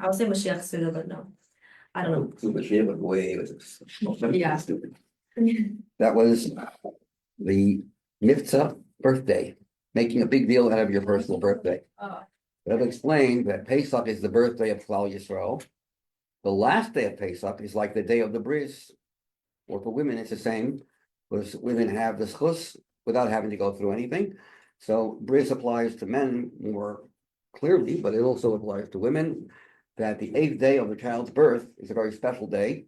I'll say Moshiach Suda, but no, I don't know. So Moshiach was way Yeah. stupid. That was the Niftzah birthday, making a big deal out of your personal birthday. I've explained that Pesach is the birthday of Klal Yisrael. The last day of Pesach is like the day of the bris, or for women it's the same, because women have the schus without having to go through anything. So bris applies to men more clearly, but it also applies to women, that the 8th day of the child's birth is a very special day.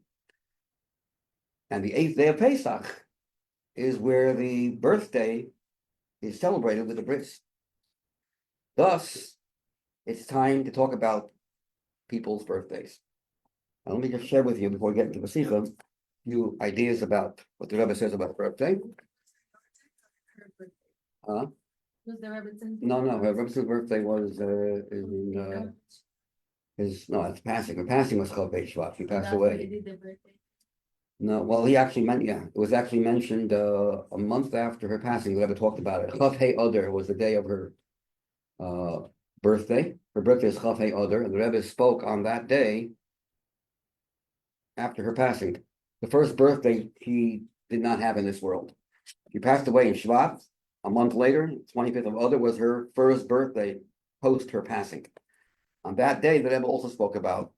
And the 8th day of Pesach is where the birthday is celebrated with the bris. Thus, it's time to talk about people's birthdays. Now, let me just share with you before we get into the Sikha, a few ideas about what the Rebbe says about birthday. Was the Rebbetzin? No, Rebbe's birthday was it's passing. The passing was Chav Shvat. He passed away. No, well, it was actually mentioned a month after her passing. The Rebbe talked about it. Chav Hei Adar was the day of her birthday. Her birthday is Chav Hei Adar, and the Rebbe spoke on that day after her passing. The first birthday she did not have in this world. She passed away in Shvat. A month later, 25th of Adar, was her first birthday post her passing. On that day, the Rebbe also spoke about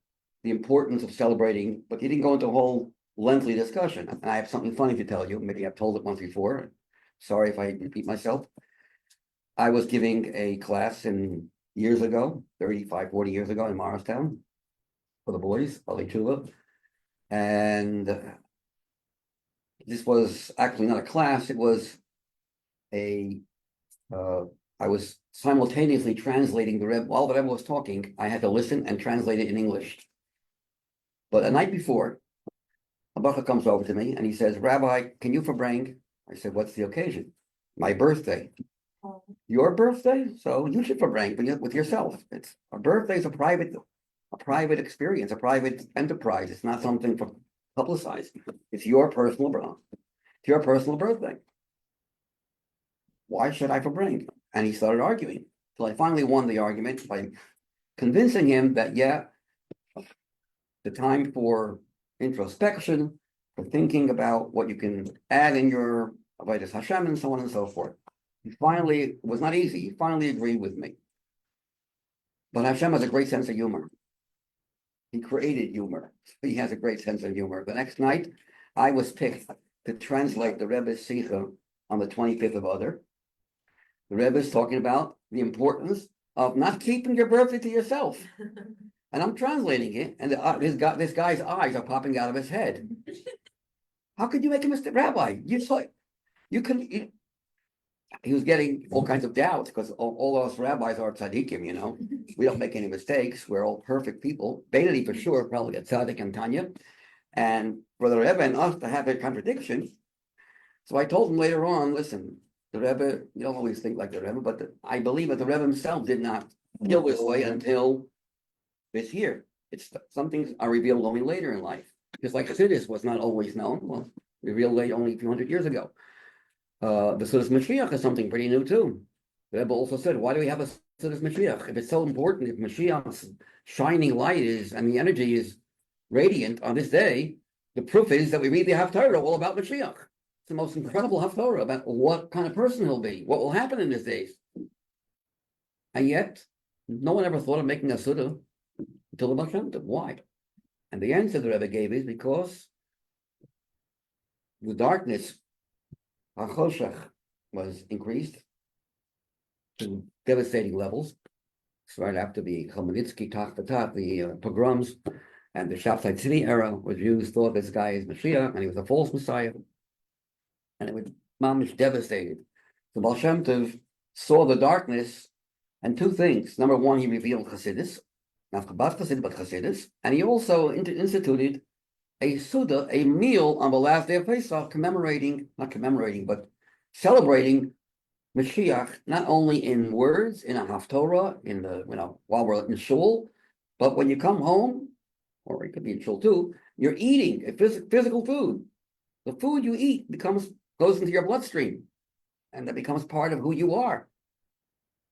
the importance of celebrating, but he didn't go into a whole lengthy discussion. And I have something funny to tell you. Maybe I've told it once before. Sorry if I repeat myself. I was giving a class years ago, 35, 40 years ago in Morristown for the boys, Ali Chula. And this was actually not a class, it was I was simultaneously translating the Rebbe. While the Rebbe was talking, I had to listen and translate it in English. But the night before, a bacha comes over to me and he says, "Rabbi, can you farbrengen?" I said, "What's the occasion?" "My birthday." Oh. "Your birthday? So you should farbrengen with yourself. A birthday is a private experience, a private enterprise. It's not something for publicized. It's your personal birthday. Why should I farbrengen?" And he started arguing. So I finally won the argument by convincing him that, the time for introspection, for thinking about what you can add in your Avodas Hashem and so on and so forth. It was not easy. He finally agreed with me. But Hashem has a great sense of humor. He created humor. He has a great sense of humor. The next night, I was picked to translate the Rebbe's Sikha on the 25th of Adar. The Rebbe is talking about the importance of not keeping your birthday to yourself. And I'm translating it, and this guy's eyes are popping out of his head. How could you make a mistake, Rabbi? He was getting all kinds of doubts because all us rabbis are tzaddikim, We don't make any mistakes. We're all perfect people. Beinani for sure, probably a tzaddik and Tanya. And for the Rebbe and us to have a contradiction. So I told him later on, listen, the Rebbe, you don't always think like the Rebbe, but I believe that the Rebbe himself did not feel this way until this year. Some things are revealed only later in life. Just like Chassidus was not always known, well, revealed late only a few hundred years ago. The Sudas Mashiach is something pretty new too. The Rebbe also said, why do we have a Sudas Mashiach? If it's so important, if Mashiach's shining light and the energy is radiant on this day, the proof is that we read the Haftarah all about Mashiach. It's the most incredible Haftarah about what kind of person he'll be, what will happen in his days. And yet, no one ever thought of making a Suda until the Baal Shem Tov. Why? And the answer the Rebbe gave is because the darkness, HaChoshech, was increased to devastating levels. It's right after the Chmielnicki, the pogroms, and the Shabtai Tzvi era, where Jews thought this guy is Mashiach, and he was a false Messiah. And it was mamish devastated. The Baal Shem Tov saw the darkness, and two things. Number one, he revealed Chassidus, not Chabad Chassidus, but Chassidus, and he also instituted a Suda, a meal on the last day of Pesach, but celebrating Mashiach, not only in words, in a Haftorah, while we're in shul, but when you come home, or it could be in shul too, you're eating a physical food. The food you eat goes into your bloodstream, and that becomes part of who you are.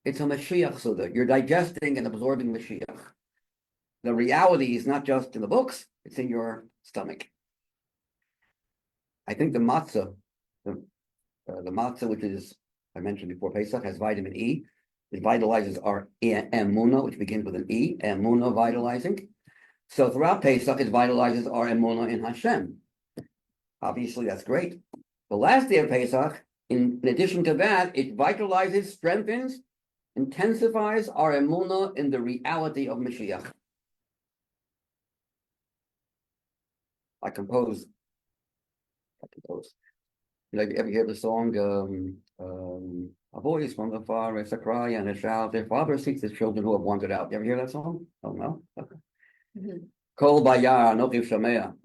It's a Mashiach Suda. You're digesting and absorbing Mashiach. the reality is not just in the books, it's in your stomach. I think the matzah, the matzah, which is, I mentioned before, Pesach, has vitamin E. It vitalizes our emunah, which begins with an E, emunah vitalizing. So throughout Pesach, it vitalizes our emunah in Hashem. Obviously, that's great. The last day of Pesach, in addition to that, it vitalizes, strengthens, intensifies our emunah in the reality of Moshiach. I compose. You ever hear the song, a voice from the far, it's a cry and a shout, their father seeks his children who have wandered out. You ever hear that song? Oh, no? Okay. Kol bayar nochiv shamea.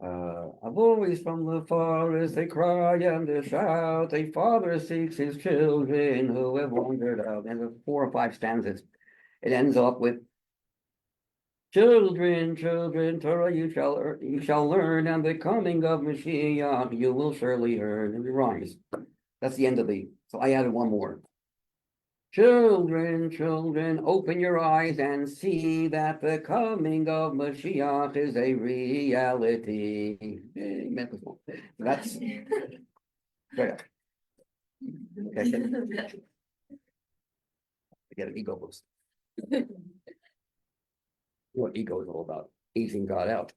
A voice from the forest, they cry and they shout, a father seeks his children who have wandered out. And there's 4 or 5 stanzas. It ends up with, children, Torah you shall learn, and the coming of Moshiach you will surely earn. And it rhymes. That's the end of the, so I added one more. Children, open your eyes and see that the coming of Moshiach is a reality. That's right. Okay. I get an ego boost. What ego is all about? Easing God out.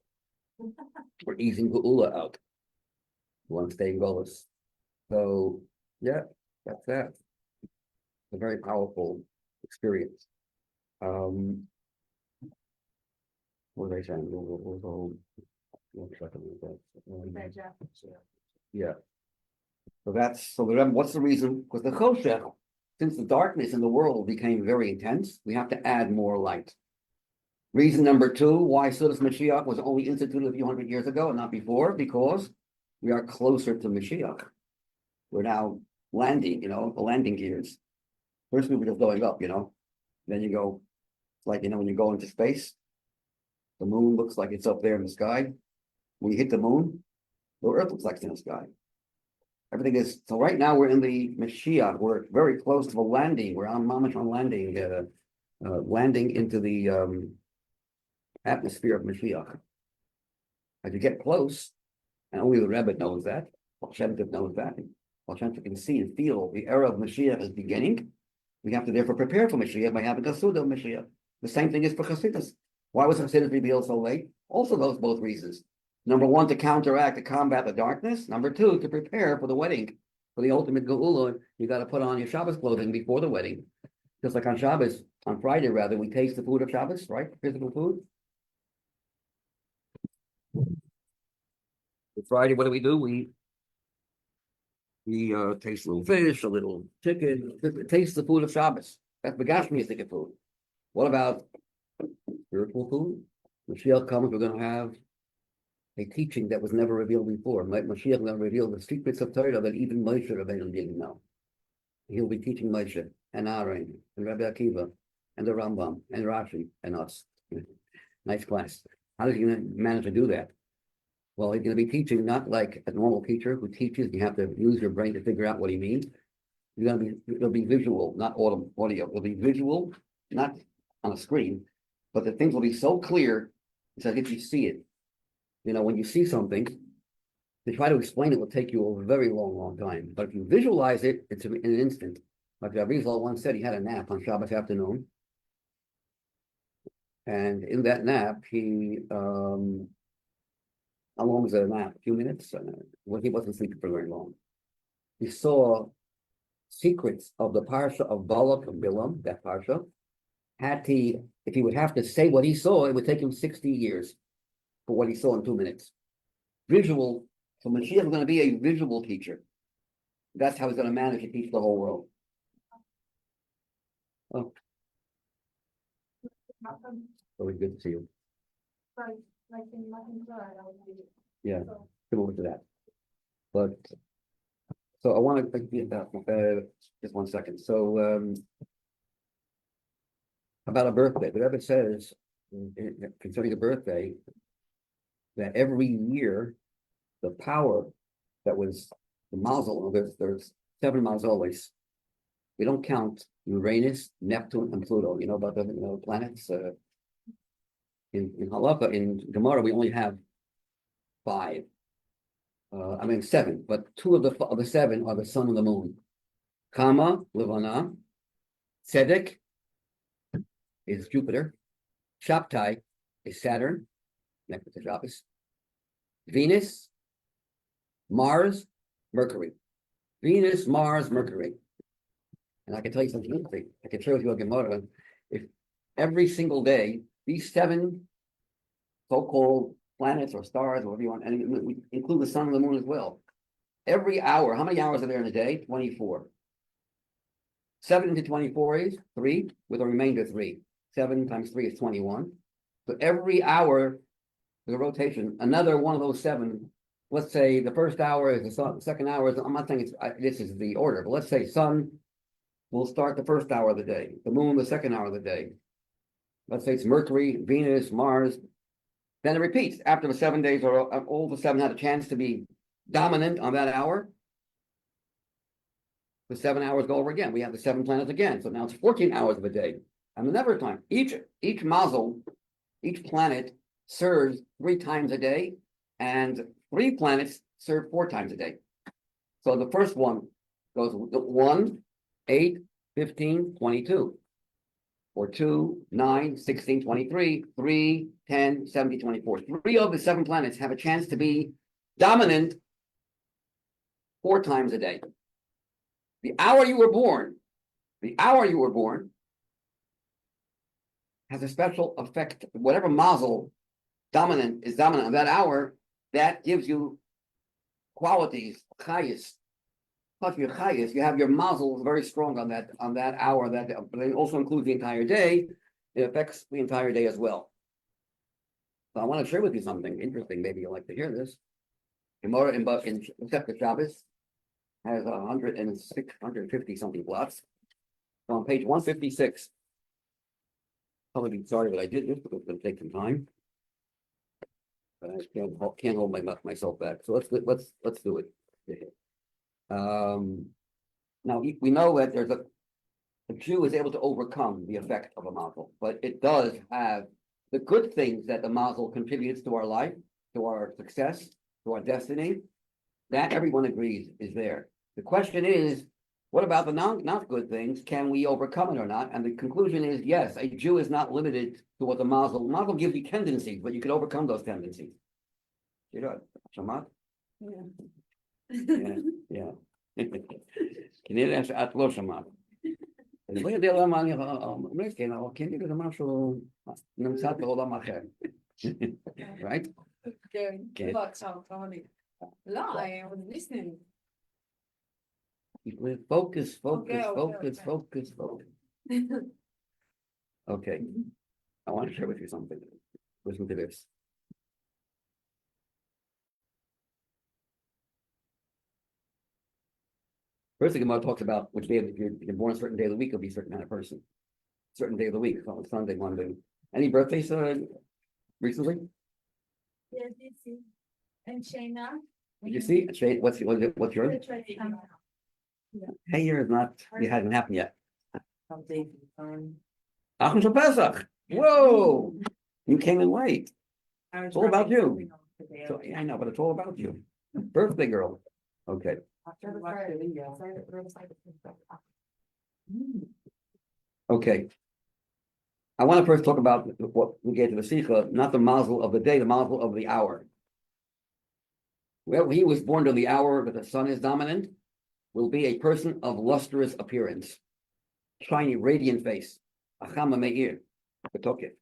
Or easing Geula out. One staying goalless. So yeah, that's that. A very powerful experience. What was I saying? Yeah. So what's the reason? Because the Choshech, since the darkness in the world became very intense, we have to add more light. Reason number 2, why Sudas Mashiach was only instituted a few hundred years ago and not before, because we are closer to Mashiach. We're now landing, the landing gears. First we were just going up, then you go, it's like, when you go into space, the moon looks like it's up there in the sky. When you hit the moon, the earth looks like it's in the sky. Everything is, so right now we're in the Mashiach, we're very close to the landing, we're on Mamash on landing, landing into the atmosphere of Moshiach. As you get close, and only the Rebbe knows that, Baal Shem Tov knows that, Baal Shem Tov can see and feel the era of Mashiach is beginning. We have to therefore prepare for Mashiach by having a Suda of Mashiach. The same thing is for Chassidus. Why was Chassidus revealed so late? Also both reasons. Number 1, to counteract, to combat the darkness. Number 2, to prepare for the wedding. For the ultimate Geula, you got to put on your Shabbos clothing before the wedding. Just like on Shabbos, on Friday rather, we taste the food of Shabbos, right? Physical food. Friday, what do? We taste a little fish, a little chicken, taste the food of Shabbos. That's Begashmiistic food. What about spiritual food? Mashiach comes, we're going to have a teaching that was never revealed before. Mashiach is going to reveal the secrets of Torah that even Moshe Rabbeinu didn't know. He'll be teaching Moshe and Aaron and Rabbi Akiva and the Rambam and Rashi and us. Nice class. How does he manage to do that? Well, he's going to be teaching not like a normal teacher who teaches. You have to use your brain to figure out what he means. It'll be visual, not audio. It'll be visual, not on a screen, but the things will be so clear. It's as if you see it. When you see something, to try to explain it will take you a very long time. But if you visualize it, it's in an instant. Like Rabbi Greenberg once said, he had a nap on Shabbos afternoon. And in that nap, he, how long was that nap? A few minutes? Well, he wasn't sleeping for very long. He saw secrets of the parsha of Balak and Bilam, that parsha. If he would have to say what he saw, it would take him 60 years for what he saw in 2 minutes. Visual. So Mashiach is going to be a visual teacher. That's how he's going to manage to teach the whole world. Oh. Always good to see you. Yeah, similar to that. But so I want to get that just 1 second. So about a birthday, the Rebbe says concerning a birthday that every year the power that was the mazel, there's 7 mazoles. We don't count Uranus, Neptune, and Pluto. You know about the planets. in Halakha, in Gemara, we only have 5. I mean 7, but 2 of the 7 are the sun and the moon. Kama, Levana, Tzedek is Jupiter, Shabtai is Saturn, next to Shabbos, Venus, Mars, Mercury. Venus, Mars, Mercury. And I can tell you something interesting. I can share with you a Gemara. If every single day, these 7 so-called planets or stars, or whatever you want, and we include the sun and the moon as well. Every hour, how many hours are there in a day? 24. 7 into 24 is 3, with a remainder 3. 7 times 3 is 21. So every hour, the rotation, another one of those 7. Let's say the first hour is the sun, the second hour is, I'm not saying this is the order, but let's say sun will start the first hour of the day, the moon the second hour of the day. Let's say it's Mercury, Venus, Mars. Then it repeats. After the 7 days, or all the 7 had a chance to be dominant on that hour, the 7 hours go over again. We have the 7 planets again. So now it's 14 hours of a day. And another time, each mazel, each planet serves 3 times a day, and 3 planets serve 4 times a day. So the first one goes 1, 8, 15, 22. Or 2, 9, 16, 23, 3, 10, 17, 24. 3 of the 7 planets have a chance to be dominant 4 times a day. The hour you were born has a special effect. Whatever mazel is dominant on that hour, that gives you qualities, chayis. Plus your chayis, you have your mazel very strong on that hour. That but it also includes the entire day. It affects the entire day as well. So I want to share with you something interesting. Maybe you'll like to hear this. Gemara in Pesach Shabbos has 150 something blocks. So on page 156. Probably be sorry that I did this because it's going to take some time. But I can't hold myself back. So let's do it. Now we know that a Jew is able to overcome the effect of a mazel, but it does have the good things that the mazel contributes to our life, to our success, to our destiny. That everyone agrees is there. The question is, what about the not good things? Can we overcome it or not? And the conclusion is yes, a Jew is not limited to what the mazel gives you tendencies, but you can overcome those tendencies. You know, Shamat? Yeah. כנראה שאת לא שמעת. אני לא יודע למה אני אומר, כן, זה משהו נמצא בעולם אחר. Right? כן. לא, I was listening. Focus. Okay. Okay. I want to share with you something. Listen to this. First, the Gemara talks about which day, if you're born a certain day of the week, you'll be a certain kind of person. Certain day of the week, so Sunday, Monday. Any birthdays recently? Yes, and Shayna. Did you see? What's yours? Hey, year is not. It hasn't happened yet. Achim Shel Pesach. Whoa! You came in late. It's all about you. So, yeah, I know, but it's all about you. Birthday girl. Okay. Okay. I want to first talk about what we get to the Sikha, not the mazel of the day, the mazel of the hour. Well, he was born to the hour that the sun is dominant, will be a person of lustrous appearance, shiny, radiant face, achama meir, betoket.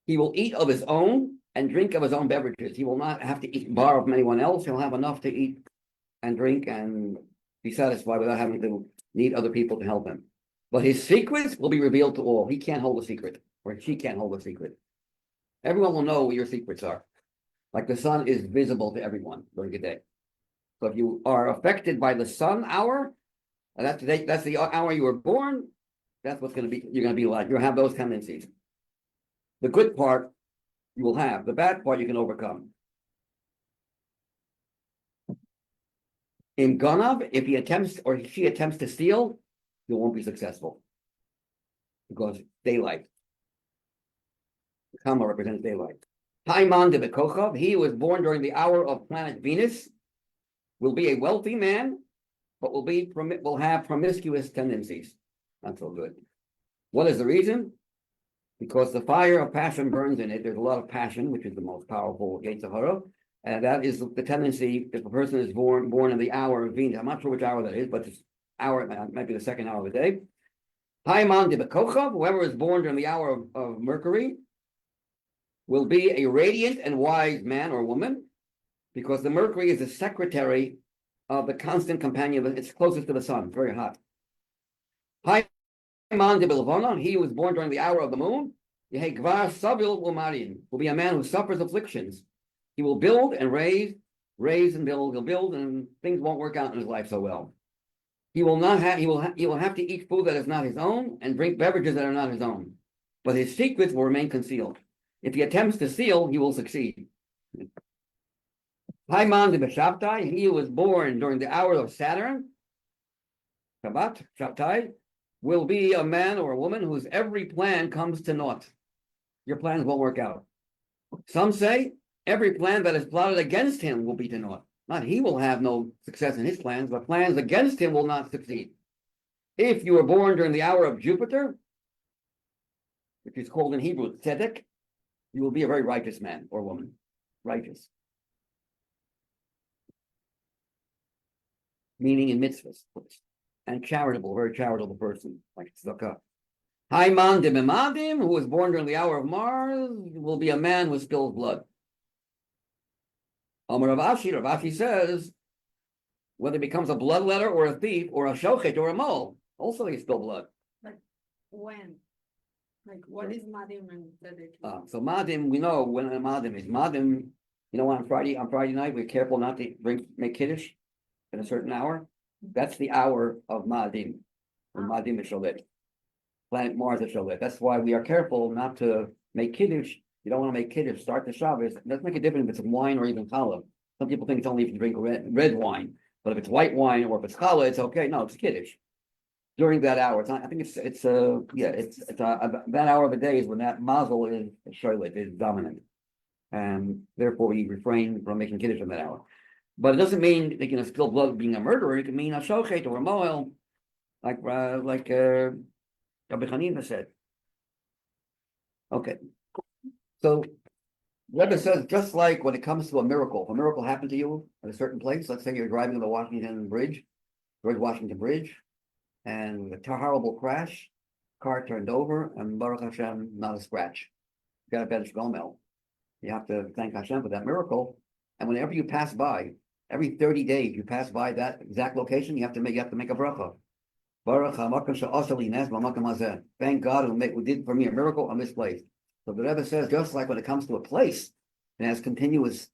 He will eat of his own and drink of his own beverages. He will not have to borrow from anyone else. He'll have enough to eat and drink and be satisfied without having to need other people to help him. But his secrets will be revealed to all. He can't hold a secret, or she can't hold a secret. Everyone will know what your secrets are. Like the sun is visible to everyone during the day. So if you are affected by the sun hour, that's the hour you were born, that's what's going to be, you're going to be like. You'll have those tendencies. The good part you will have. The bad part you can overcome. In Ganav, if he attempts or she attempts to steal, you won't be successful. Because daylight. comma represents daylight. Haiman de Bekochov, he who was born during the hour of planet Venus, will be a wealthy man, but will have promiscuous tendencies. Not so good. What is the reason? Because the fire of passion burns in it. There's a lot of passion, which is the most powerful Yetzer Hara, and that is the tendency if a person is born in the hour of Venus. I'm not sure which hour that is, but this hour might be the second hour of the day. Haiman de Bekochov, whoever is born during the hour of Mercury, will be a radiant and wise man or woman, because the Mercury is the secretary of the constant companion. It's closest to the sun, very hot. Haiman de Belvona, he who was born during the hour of the moon, will be a man who suffers afflictions. He will build and raise and build. He'll build, and things won't work out in his life so well. He will have to eat food that is not his own and drink beverages that are not his own. But his secrets will remain concealed. If he attempts to steal, he will succeed. Haiman de Beshabtai, he who was born during the hour of Saturn, Shabbat, Shabtai, will be a man or a woman whose every plan comes to naught. Your plans won't work out. Some say every plan that is plotted against him will be to naught. Not he will have no success in his plans, but plans against him will not succeed. If you were born during the hour of Jupiter, which is called in Hebrew Tzedek, you will be a very righteous man or woman. Righteous. Meaning in mitzvahs. And charitable, very charitable person, like tzedakah. Haiman de Memadim, who was born during the hour of Mars, will be a man who spills blood. Rav Ashi says, whether he becomes a bloodletter or a thief or a shochet or a mole, also he spill blood. Like when? Like what is Madim and Tzedek? So Madim, we know when a Madim is. Madim, on Friday night, we're careful not to make Kiddush at a certain hour. That's the hour of Madim, when Madim is Shalit. Planet Mars is Shalit. That's why we are careful not to make Kiddush. You don't want to make Kiddush, start the Shabbos. It doesn't make a difference if it's wine or even challah. Some people think it's only if you drink red wine. But if it's white wine or if it's challah, it's okay. No, it's Kiddush. During that hour, it's not, I think it's that hour of the day is when that mazel is Shalit, is dominant. And therefore we refrain from making Kiddush in that hour. But it doesn't mean they can spill blood being a murderer. It can mean a shochet or a moel, like Rabbi Hanina said. Okay. So Rebbe says, just like when it comes to a miracle, if a miracle happened to you at a certain place, let's say you're driving on the George Washington Bridge, and a horrible crash, car turned over, and Baruch Hashem, not a scratch. You got a better gomel. You have to thank Hashem for that miracle. And whenever you pass by, every 30 days you pass by that exact location, you have to make a bracha. Baruch HaMakom she'asali nes b'makom hazeh. Thank God who did for me a miracle on this place. So the Rebbe says, just like when it comes to a place, it has continuous.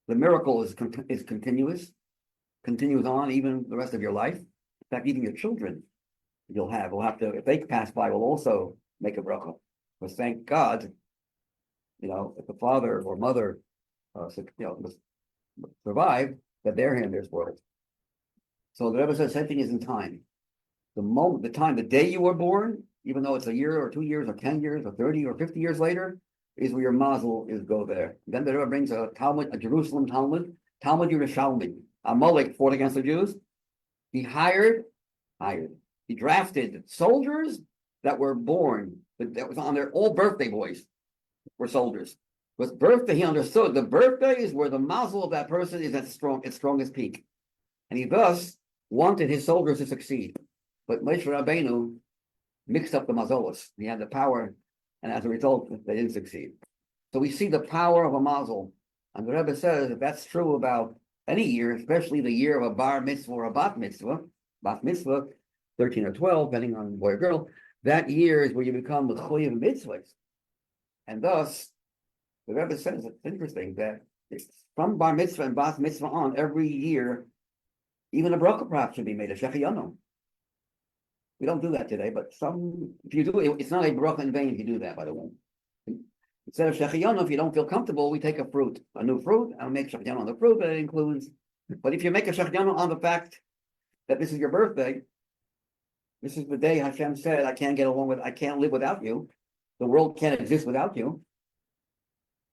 The miracle is continuous, continues on even the rest of your life. In fact, even your children, will have to, if they pass by, will also make a bracha. Because thank God, if the father or mother, survive, that their hand is for it. So the Rebbe says, same thing is in time. The day you were born, even though it's a year or 2 years or 10 years or 30 or 50 years later, is where your mazel is go there. Then the Rebbe brings a Jerusalem Talmud Yerushalmi. Amalek fought against the Jews. He he drafted soldiers that were born, that was on their all birthday boys were soldiers. Because birthday, he understood the birthday is where the mazel of that person is at its strongest peak. And he thus wanted his soldiers to succeed. But Moshe Rabbeinu mixed up the mazolos. He had the power, and as a result, they didn't succeed. So we see the power of a mazel. And the Rebbe says if that's true about any year, especially the year of a bar mitzvah or a bat mitzvah, 13 or 12, depending on boy or girl, that year is where you become the choyev mitzvahs. And thus, the Rebbe says it's interesting that from bar mitzvah and bat mitzvah on, every year, even a bracha prop should be made, a shechiyanu. We don't do that today, but if you do it, it's not a bracha in vain if you do that, by the way. Instead of shechiyanu, if you don't feel comfortable, we take a new fruit, and make shechiyanu on the fruit that it includes. But if you make a shechiyanu on the fact that this is your birthday, this is the day Hashem said, I can't live without you. The world can't exist without you.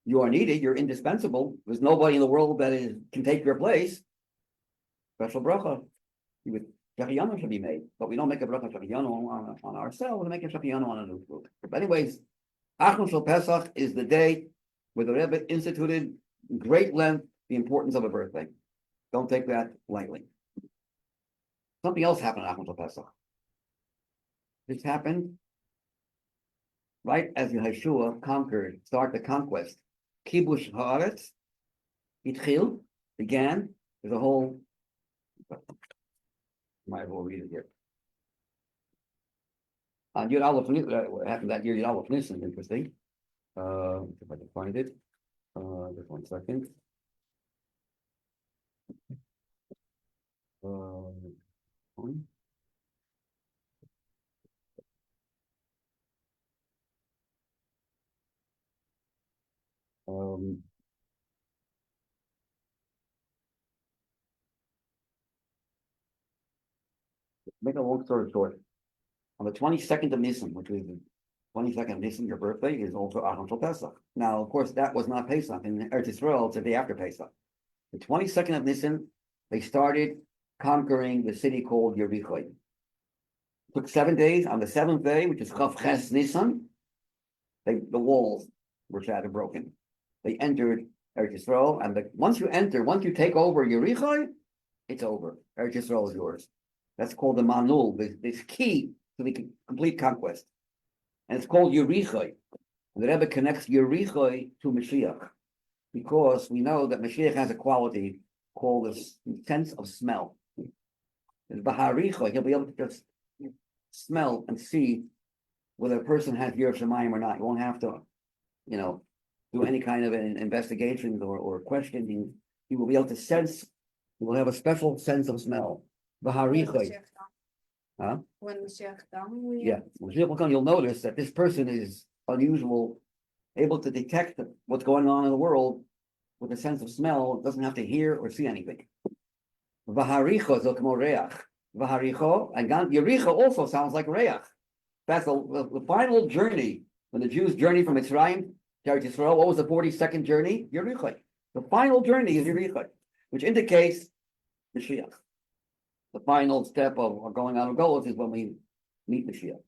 You are needed, you're indispensable. There's nobody in the world that can take your place. Special bracha. You would Shechiyanu should be made, but we don't make a bracha Shechiyanu on ourselves, we make a Shechiyanu on a new fruit. But anyways, Achron Shel Pesach is the day where the Rebbe instituted great length the importance of a birthday. Don't take that lightly. Something else happened at Achron Shel Pesach. This happened right as Yeshua started the conquest. Kibush Haaretz, Itchil, began. There's a whole, might as well read it here. On Yud Aleph, what happened that year, Yud Aleph Nissan, interesting. If I can find it. Just 1 second. Make a long story short. On the 22nd of Nissan, which is the 22nd of Nissan, your birthday, is also Achron Shel Pesach. Now, of course, that was not Pesach. In Eretz Yisrael, it's the day after Pesach. The 22nd of Nissan, they started conquering the city called Yericho. It took 7 days. On the 7th day, which is Chav Ches Nissan, the walls were shattered, broken. They entered Eretz Yisrael, and once you take over Yericho, it's over. Eretz Yisrael is yours. That's called the Manul, this key to the complete conquest. And it's called Yericho. The Rebbe connects Yericho to Moshiach, because we know that Moshiach has a quality called the sense of smell. It's Baharicho, he'll be able to just smell and see whether a person has Yirah Shamayim or not. You won't have to, do any kind of an investigation or questioning. You will be able to sense, you will have a special sense of smell. Baharicho. Huh? When Moshiach comes, yeah, Moshiach will come, you'll notice that this person is unusual, able to detect what's going on in the world with a sense of smell, doesn't have to hear or see anything. V'haricho zokmo reach. V'haricho, and Yericho also sounds like reach. That's the final journey, when the Jews journeyed from Mitzrayim to Eretz Yisrael. What was the 42nd journey? Yericho. The final journey is Yericho, which indicates Mashiach. The final step of going on of goals is when we meet Mashiach.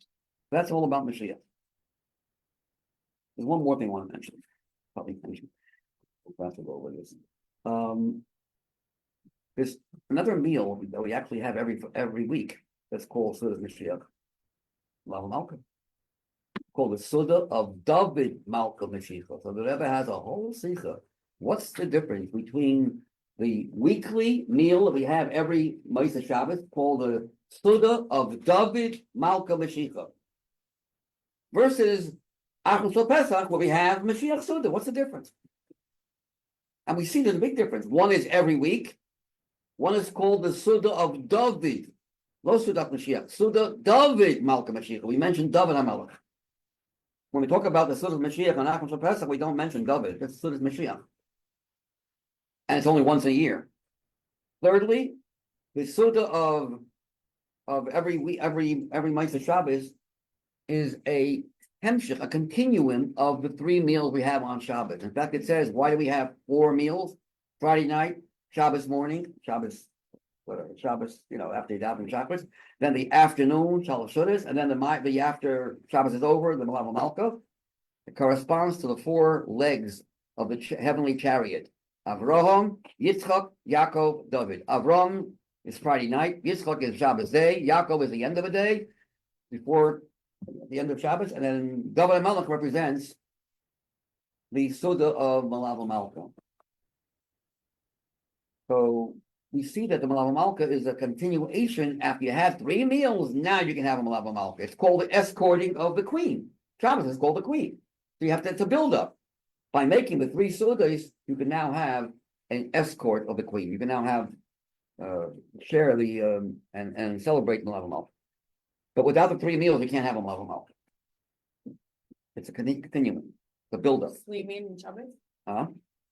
That's all about Mashiach. There's one more thing I want to mention. Probably mention. We'll go over this. There's another meal that we actually have every week that's called Suda Mashiach. Lava Malka. Called the Suda of David Malka Mashiach. So the Rebbe has a whole sikha. What's the difference between the weekly meal that we have every Moshe Shabbos called the Suda of David Malka Mashiach versus Achron Shel Pesach where we have Mashiach Suda? What's the difference? And we see there's a big difference. One is every week. One is called the Suda of David. Lo Suda Mashiach. Suda David Malka Mashiach. We mentioned David HaMelech. When we talk about the Suda of Mashiach on Achron Shel Pesach, we don't mention David. It's Suda Mashiach. And it's only once a year. Thirdly, the Suda of every week, every Moshe Shabbos is a hemshich, a continuum of the 3 meals we have on Shabbos. In fact, it says, why do we have 4 meals? Friday night, Shabbos morning, Shabbos, after you daven Shabbos, then the afternoon, Shalosh Sudas, and then the after Shabbos is over, the Malav Malka. It corresponds to the 4 legs of the heavenly chariot. Avraham, Yitzchak, Yaakov, David. Avram is Friday night, Yitzchak is Shabbos day, Yaakov is the end of the day, before the end of Shabbos, and then David HaMelech represents the Suda of Malav Malka. So we see that the Malav Malka is a continuation. After you have 3 meals, now you can have a Malav Malka. It's called the escorting of the queen. Shabbos is called the queen. So you have to build up. By making the 3 Sudas, you can now have an escort of the queen. You can now have share the and celebrate the Malav Malka. But without the 3 meals, you can't have a Malav Malka. It's a continuum, the build-up. we mean in Shabbos? Huh?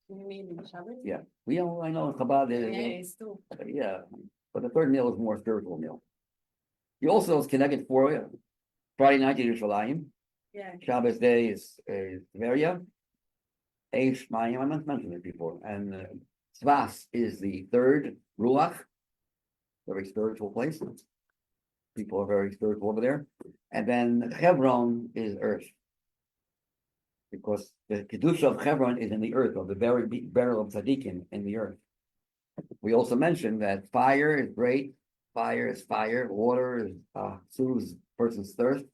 We mean in Shabbos? Yeah. I know Chabad is. Yeah, it's too. Yeah, but the 3rd meal is more spiritual meal. You also is connected for Friday night to Yerushalayim. Yeah. Shabbos day is Tveria. Eish Mayim, I mentioned it before, and Tzvas is the third Ruach, very spiritual place. People are very spiritual over there. And then Hebron is earth. Because the Kedusha of Hebron is in the earth, of the burial of Tzaddikim in the earth. We also mentioned that fire is great, fire is fire, water is soothes person's thirst,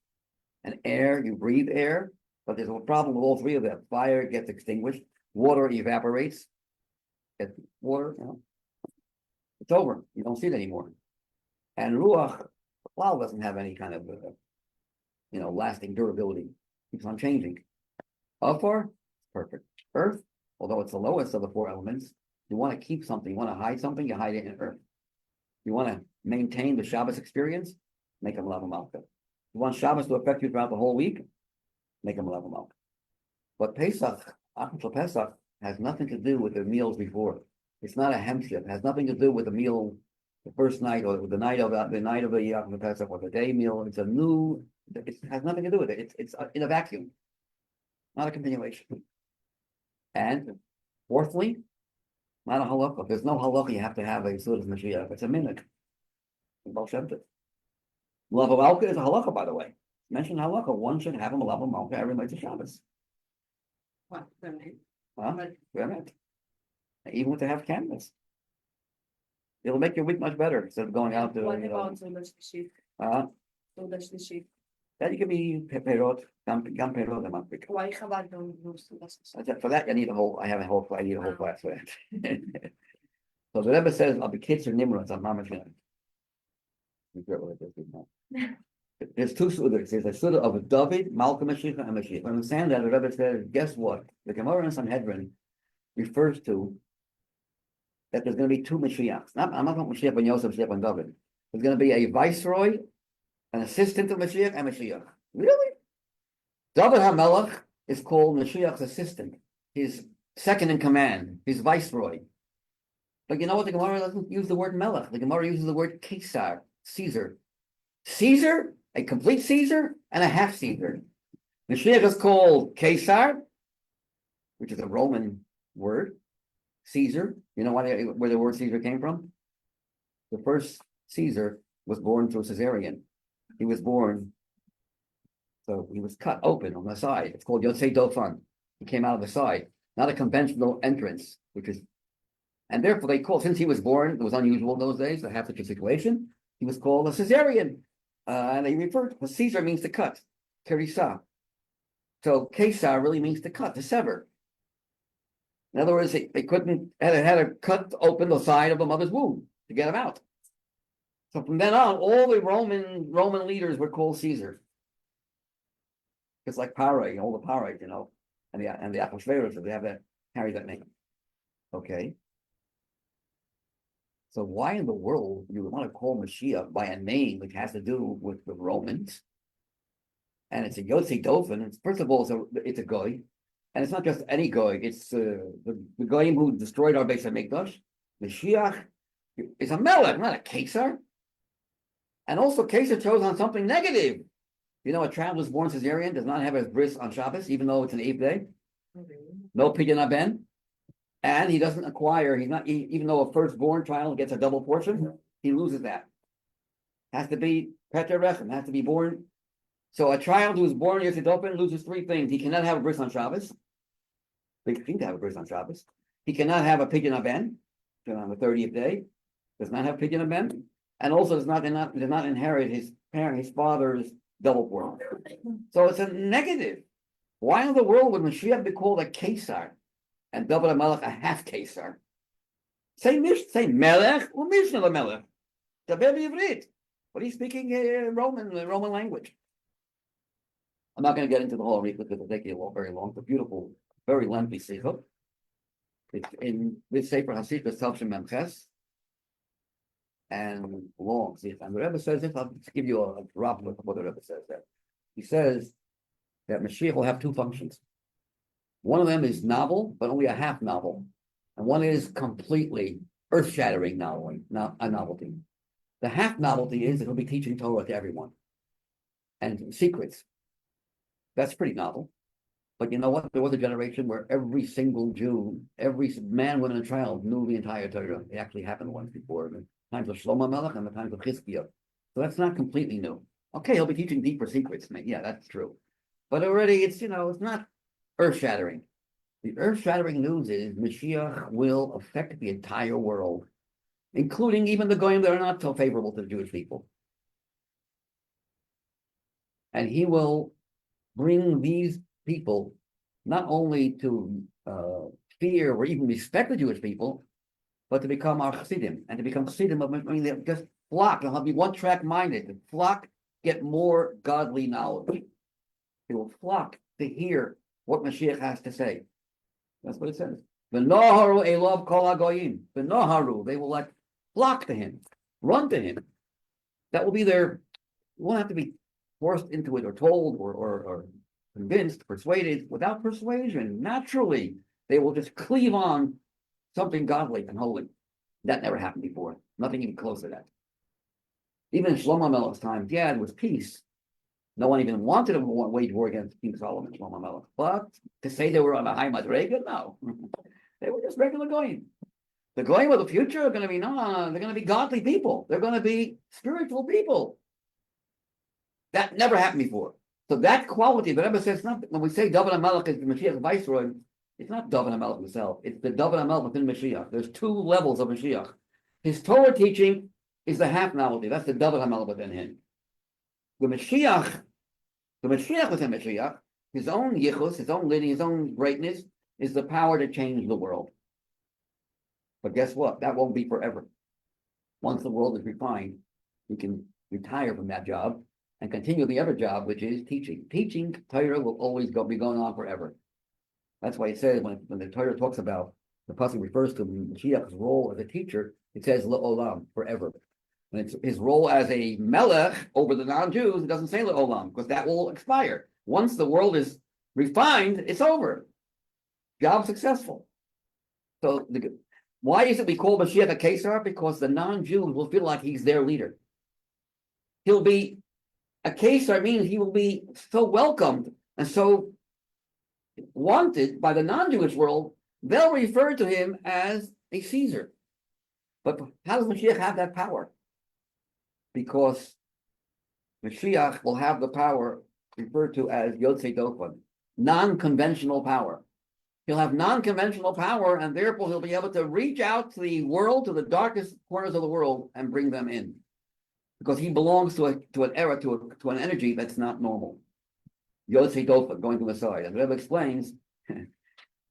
and air, you breathe air, but there's a problem with all three of them. Fire gets extinguished, water evaporates, water, it's over, you don't see it anymore. And Ruach, the cloud doesn't have any kind of, lasting durability, keeps on changing. Afar, perfect. Earth, although it's the lowest of the four elements, you want to keep something, you want to hide something, you hide it in earth. You want to maintain the Shabbos experience, make them love Malka. You want Shabbos to affect you throughout the whole week, make them love Malka. But Pesach, Achashel Pesach, has nothing to do with the meals before. It's not a hemship. It has nothing to do with the meal, the first night or the night of the Achashel Pesach or the day meal. It's a new. It has nothing to do with it. It's in a vacuum, not a continuation. And fourthly, not a halakha. There's no halakha. You have to have a sort of Mashiach. It's a minhag. Love of Malka is a halakha, by the way. Mention halakha. One should have a love of Malka every night of Shabbos. What? Huh? Even with the half canvas. It'll make your week much better instead of going out to, What about Suda Shlishit? Suda Shlishit. That you can be perot, gam perot am Africa. Why Chabad don't do Suda Shlishit? For that, I need a whole class for that. So the Rebbe says, I'll be kids or nimrods, I'm not going to. There's two Sudas. There's a Suda of David, Malka Mashiach, and Mashiach. Understand that the Rebbe says, guess what? The Gemara in Sanhedrin refers to that there's going to be two Mashiachs. I'm not talking Mashiach ben Yosef, Mashiach ben David. There's going to be a viceroy, an assistant of Mashiach, and Mashiach. Really? David HaMelech is called Mashiach's assistant, his second in command, his viceroy. But you know what? The Gemara doesn't use the word Melech. The Gemara uses the word Caesar, Caesar. Caesar, a complete Caesar, and a half Caesar. Mashiach is called Caesar, which is a Roman word. Caesar, you know where the word Caesar came from? The first Caesar was born through cesarean. He was born, so he was cut open on the side. It's called Yotzei Dofan. He came out of the side, not a conventional entrance, and therefore they called, since he was born, it was unusual in those days to have such a situation, he was called a cesarean. And they referred to Caesar means to cut, Kerisa. So Caesar really means to cut, to sever. In other words, they had to cut open the side of the mother's womb to get him out. So from then on, all the Roman leaders were called Caesar. It's like Parai, all the Parai, and the Achashverosh, they have that carry that name. Okay. So why in the world you would want to call Mashiach by a name which has to do with the Romans? And it's a Yotzei Dofen. First of all, it's a goy. And it's not just any goy, it's the goyim who destroyed our Beis HaMikdash. Mashiach is a melech, not a Caesar. And also, Caesar chose on something negative. A child who's born cesarean does not have his bris on Shabbos, even though it's an 8th day. No pidyon haben. And he doesn't acquire, even though a firstborn child gets a double portion, he loses that. Has to be Peter Rechem, has to be born. So a child who is born Yosef loses three things. He cannot have a bris on Shabbos. They seem to have a bris on Shabbos. He cannot have a pidyon haben on the 30th day. Does not have pidyon haben, and also does not inherit his father's double portion. So it's a negative. Why in the world would Mashiach be called a Caesar and David HaMelech a half Caesar? Say Melech or Mishnah Melech. Daber Ivrit. What are you speaking Roman language? I'm not going to get into the whole read because it'll take you very long. It's a beautiful, very lengthy sikha. It's in this Sefer HaSikha Tavshin Memches and long sikha. And the Rebbe says this. I'll just give you a drop of what the Rebbe says there. He says that Mashiach will have two functions. One of them is novel, but only a half novel, and one is completely earth-shattering novelty. The half novelty is that he'll be teaching Torah to everyone and secrets. That's pretty novel. But you know what? There was a generation where every single Jew, every man, woman, and child knew the entire Torah. It actually happened once before, in the times of Shlomo Melech and the times of Chizkiah. So that's not completely new. Okay, he'll be teaching deeper secrets. Yeah, that's true. But already it's not earth-shattering. The earth-shattering news is Mashiach will affect the entire world, including even the goyim that are not so favorable to the Jewish people. And he will bring these people not only to fear or even respect the Jewish people, but to become our chassidim, and to become chassidim of, I mean, they just flock, they'll be one-track minded, the flock get more godly knowledge. They will flock to hear what Mashiach has to say. That's what it says. V'noharu elov kol hagoyim. V'noharu, they will like flock to him, run to him. That will be their, you won't have to be forced into it or told or convinced, persuaded. Without persuasion, naturally, they will just cleave on something godly and holy. That never happened before. Nothing even close to that. Even in Shlomo Melech's time, yeah, it was peace. No one even wanted to wage war against King Solomon, Shlomo Melech. But to say they were on a high madrega, no. They were just regular goyim. The goyim of the future are going to be, no, they're going to be godly people. They're going to be spiritual people. That never happened before. So that quality, the Rebbe says, not, when we say David HaMelech is the Mashiach's viceroy, it's not David HaMelech himself. It's the David HaMelech within Mashiach. There's two levels of Mashiach. His Torah teaching is the half novelty. That's the David HaMelech within him. The Mashiach within Mashiach, his own yichus, his own lineage, his own greatness, is the power to change the world. But guess what? That won't be forever. Once the world is refined, we can retire from that job and continue the other job, which is teaching. Teaching Torah will always be going on forever. That's why it says when the Torah talks about, the pasuk refers to Mashiach's role as a teacher, it says le'olam, forever. And it's his role as a melech over the non-Jews, it doesn't say le'olam, because that will expire. Once the world is refined, it's over. Job successful. So why is it we call Mashiach a Kesar? Because the non-Jews will feel like he's their leader. He'll be a Kesar, means he will be so welcomed and so wanted by the non-Jewish world, they'll refer to him as a Caesar. But how does Mashiach have that power? Because Mashiach will have the power referred to as Yotzei Dofan, non-conventional power. He'll have non-conventional power, and therefore he'll be able to reach out to the world, to the darkest corners of the world, and bring them in. Because he belongs to an era, to an energy that's not normal. Yotzei Dofan, going to the side. And the Rebbe explains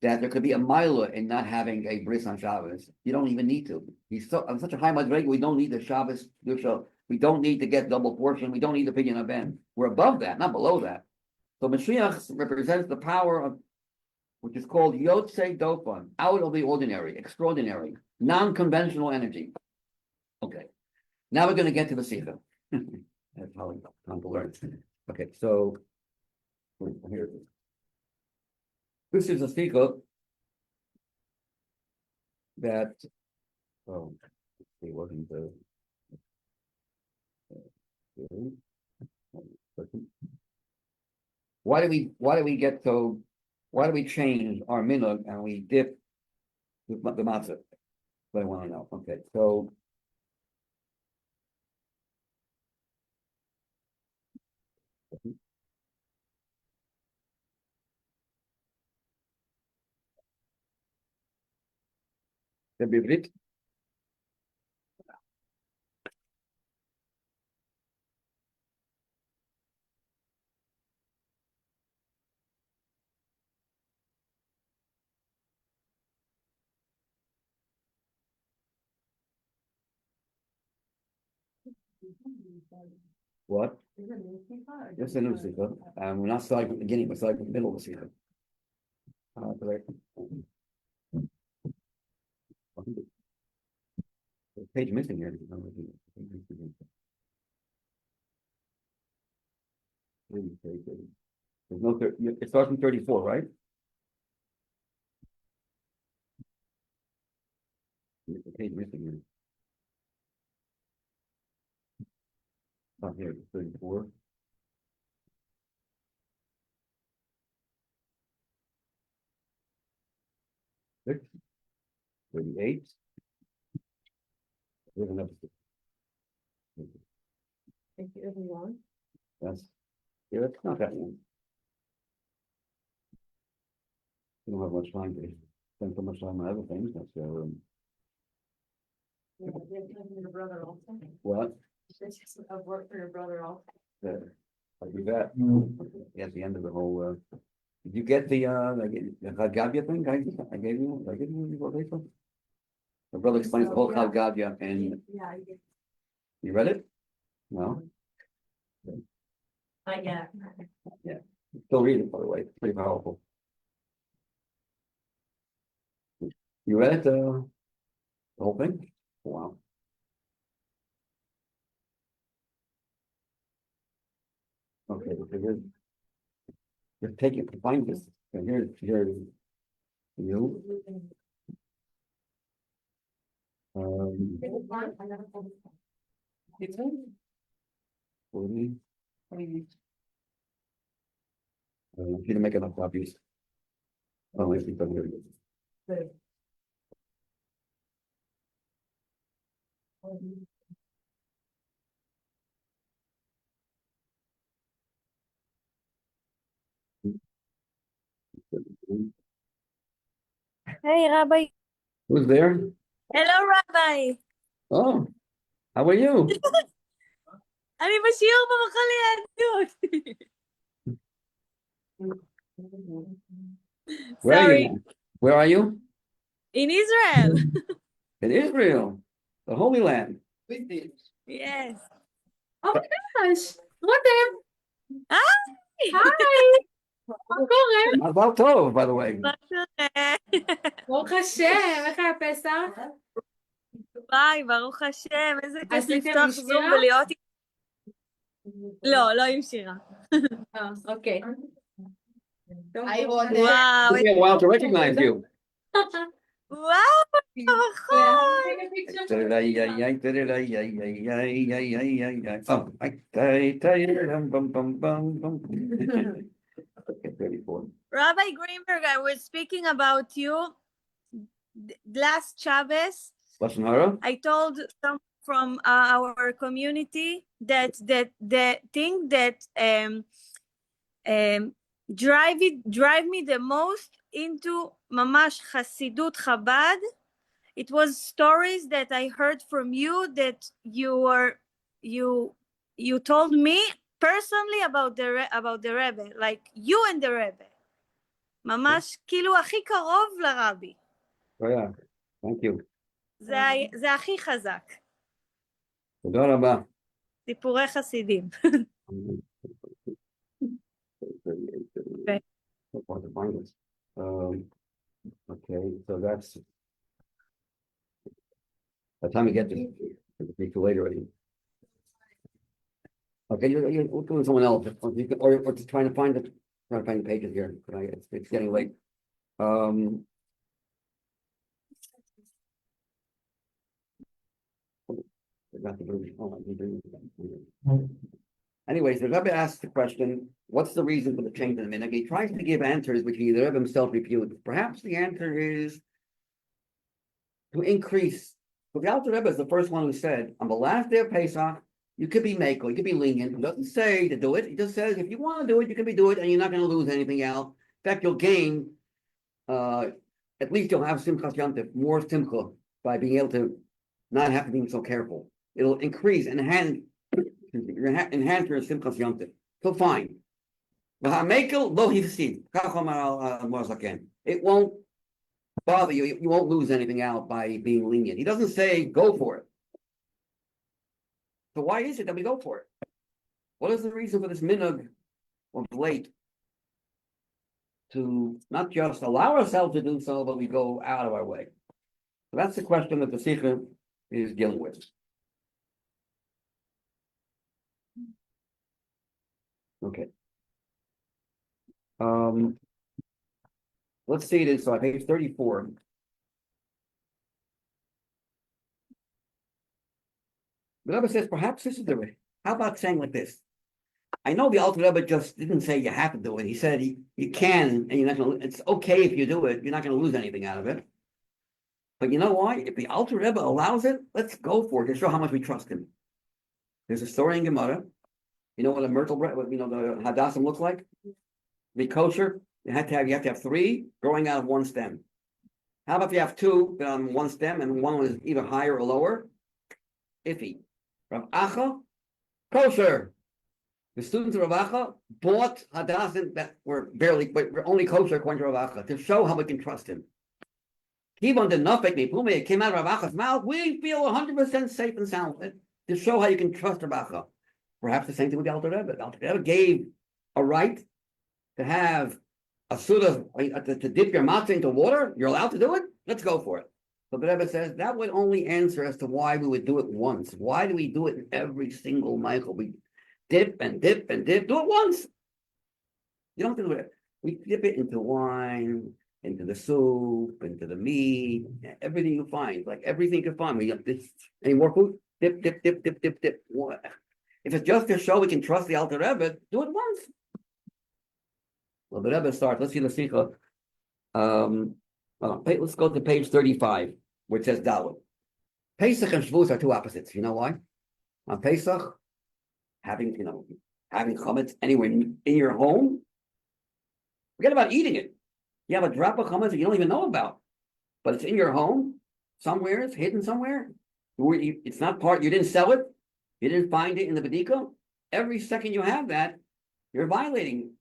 that there could be a milah in not having a bris on Shabbos. You don't even need to. He's on such a high madrega, we don't need the Shabbos Dusha. We don't need to get double portion. We don't need the pidyon haben. We're above that, not below that. So Mashiach represents the power of, which is called Yotzei Dofan, out of the ordinary, extraordinary, non-conventional energy. Okay, now we're going to get to the Sikha. That's how we come to learn. Okay, so here it is. This is a Sikha that, it wasn't the. Why do we change our minhag and we dip the matzah? What I want to know. Okay, so the bivrit. What? Yes, a new Sikha. We're not starting from the beginning, we're starting from the middle of the Sikha. Page missing here. There's no it starts from 34, right? There's a page missing here. Oh, here, 34. 38. Here's another. If you want. That's, yeah, it's not that one. You don't have much time to spend so much time on other things, that's, Your brother also. what? I've worked for your brother also. I do that at the end of the whole, did you get the, the Chagavya thing I gave you? I gave you what they said? My brother explains the whole Yeah. Chagavya and Yeah, I did. you read it? No? Yeah. Still read it, by the way, it's pretty powerful. You read it, the whole thing? Wow. Okay, so here's, just take it, find this, and here's you. It's 40. If you don't make enough copies. Oh, if you don't hear it. Hey, Rabbi. Who's there? Hello, Rabbi. Oh, how are you? אני בשיעור במכון ליהדות. Where are Sorry. you now? Where are you? In Israel. In Israel, the Holy Land. Yes. Oh my gosh, רותם. היי. היי. מה קורה? About Tov, by the way. מה קורה? ברוך השם, איך היה פסח? ביי, ברוך השם, איזה כיף עשיתם לפתוח עם זום שירה? ולהיות... לא, לא עם שירה. אוקיי. וואו, Took me a while to recognize you. וואו, נכון. Rabbi Greenberg, I was speaking about you last Shabbos. Lashon Hara? I told some from our community that the thing that drive me the most into mamash Hasidut Chabad, it was stories that I heard from you that you told me personally about the Rebbe, like you and the Rebbe. ממש כאילו הכי קרוב לרבי. Oh yeah, thank you. זה הכי חזק. תודה רבה. סיפורי חסידים. Okay, so that's by the time we get to it'll be too late already. Okay, you're doing someone else, or just trying to find the pages here. It's getting late. Anyways, the Rebbe asks the question, what's the reason for the change in the minhag? He tries to give answers which the Rebbe himself refutes. Perhaps the answer is to increase. But the Alter Rebbe is the first one who said, on the last day of Pesach, you could be makel, you could be lenient. He doesn't say to do it. He just says, if you want to do it, you can do it, and you're not going to lose anything out. In fact, you'll gain, at least you'll have simchas yontif, more simcha, by being able to not have to be so careful. It'll increase, enhance your simchas yontif. So fine. It won't bother you. You won't lose anything out by being lenient. He doesn't say go for it. So why is it that we go for it? What is the reason for this minhag of late to not just allow ourselves to do so, but we go out of our way? So that's the question that the Sikha is dealing with. Okay. Let's see this. So page 34. The Rebbe says, perhaps this is the way. How about saying like this? I know the Alter Rebbe just didn't say you have to do it. He said you can, and you're not going to. It's okay if you do it. You're not going to lose anything out of it. But you know why? If the Alter Rebbe allows it, let's go for it to show how much we trust him. There's a story in Gemara. You know what a myrtle bread, the hadassim looks like? The kosher, you have to have 3 growing out of one stem. How about if you have 2 on one stem and one is either higher or lower? Iffy. Rav Acha, kosher. The students of Rav Acha bought hadassim that were only kosher according to Rav Acha to show how we can trust him. Even the nafek mipumei, it came out of Rav Acha's mouth. We feel 100% safe and sound to show how you can trust Rav Acha. Perhaps the same thing with the Alter Rebbe. The Alter Rebbe gave a right to have a suda to dip your matzah into water. You're allowed to do it. Let's go for it. But the Rebbe says that would only answer as to why we would do it once. Why do we do it in every single Michael? We dip and dip and dip. Do it once. You don't have to do it. We dip it into wine, into the soup, into the meat, everything you find, like everything you can find. We got this. Any more food? Dip, dip, dip, dip, dip, dip. What? If it's just to show we can trust the Alter Rebbe, do it once. Well, the Rebbe starts. Let's see the Sikha. Let's go to page 35, where it says Dalet. Pesach and Shavuos are 2 opposites. You know why? On Pesach, having chametz anywhere in your home, forget about eating it. You have a drop of chametz that you don't even know about, but it's in your home somewhere. It's hidden somewhere. It's not part. You didn't sell it. You didn't find it in the Bedika. Every second you have that, you're violating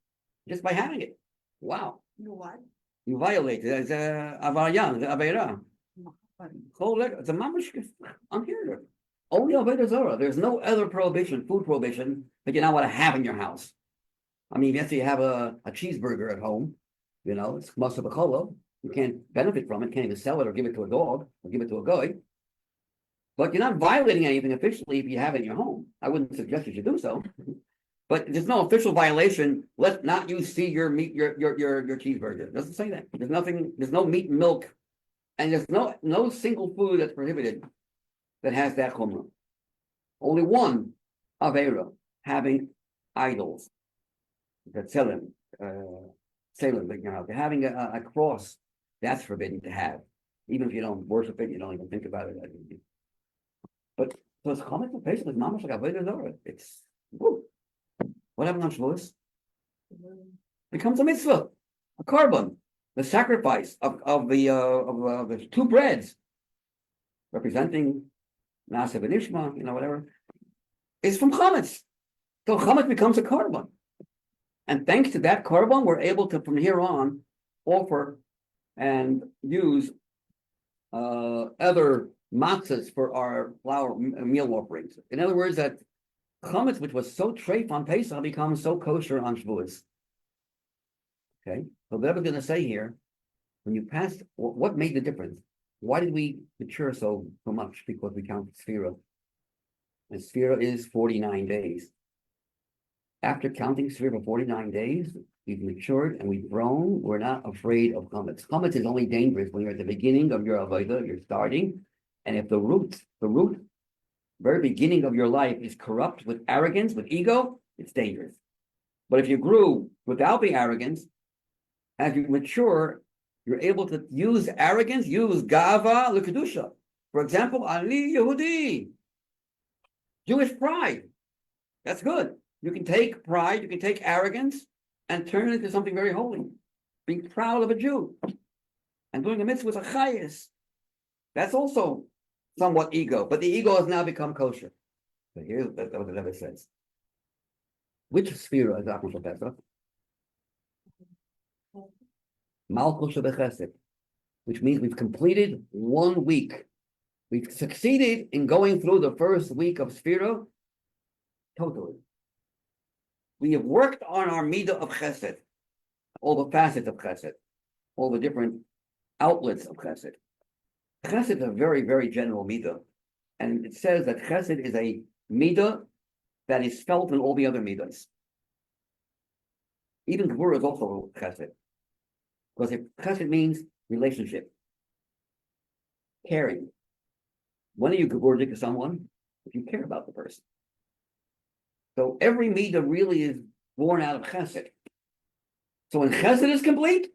just by having it. Wow. You what? You violate it. It's avaryan, aveira. It's a mamash unheard of. Only Avodah Zarah. There's no other prohibition, food prohibition, that you not want to have in your house. I mean, yes, you have a cheeseburger at home, it's masa b'cholo. You can't benefit from it, can't even sell it or give it to a dog or give it to a goy. But you're not violating anything officially if you have it in your home. I wouldn't suggest you should do so. But there's no official violation. Let not you see your meat, your cheeseburger. It doesn't say that. There's no meat and milk, and there's no single food that's prohibited that has that chumrah. Only one avera, having idols, that tzelim, having a cross, that's forbidden to have. Even if you don't worship it, you don't even think about it. But so it's chametz and Pesach is mamash like avodah zarah. It's woo. What happened on Shavuos? Becomes a mitzvah, a korban, the sacrifice of the 2 breads, representing Naasav and Ishma, whatever, is from chametz. So chametz becomes a korban, and thanks to that korban, we're able to from here on offer and use other matzahs for our flour meal offerings. In other words, that chametz, which was so treif on Pesach, becomes so kosher on Shavuos. Okay, so what I'm going to say here, when you passed, what made the difference? Why did we mature so much? Because we counted Sphira. And Sphira is 49 days. After counting Sphira for 49 days, we've matured and we've grown. We're not afraid of chametz. Chametz is only dangerous when you're at the beginning of your avodah, you're starting. And if the root, very beginning of your life is corrupt with arrogance, with ego, it's dangerous. But if you grew without the arrogance, as you mature, you're able to use arrogance, use gava l'kedusha. For example, ani Yehudi, Jewish pride. That's good. You can take pride, you can take arrogance, and turn it into something very holy. Being proud of a Jew and doing a mitzvah with a chayis. That's also somewhat ego, but the ego has now become kosher. So here's what the Rebbe says. Which Sphira is Achon Shel Pesach? Malchus Shebechesed, which means we've completed 1 week. We've succeeded in going through the first week of Sphira totally. We have worked on our midah of chesed, all the facets of chesed, all the different outlets of chesed. Chesed is a very, very general midah. And it says that chesed is a midah that is felt in all the other midahs. Even Gevurah is also chesed. Because chesed means relationship, caring. When are you Gevurah to someone? If you care about the person. So every midah really is born out of chesed. So when chesed is complete,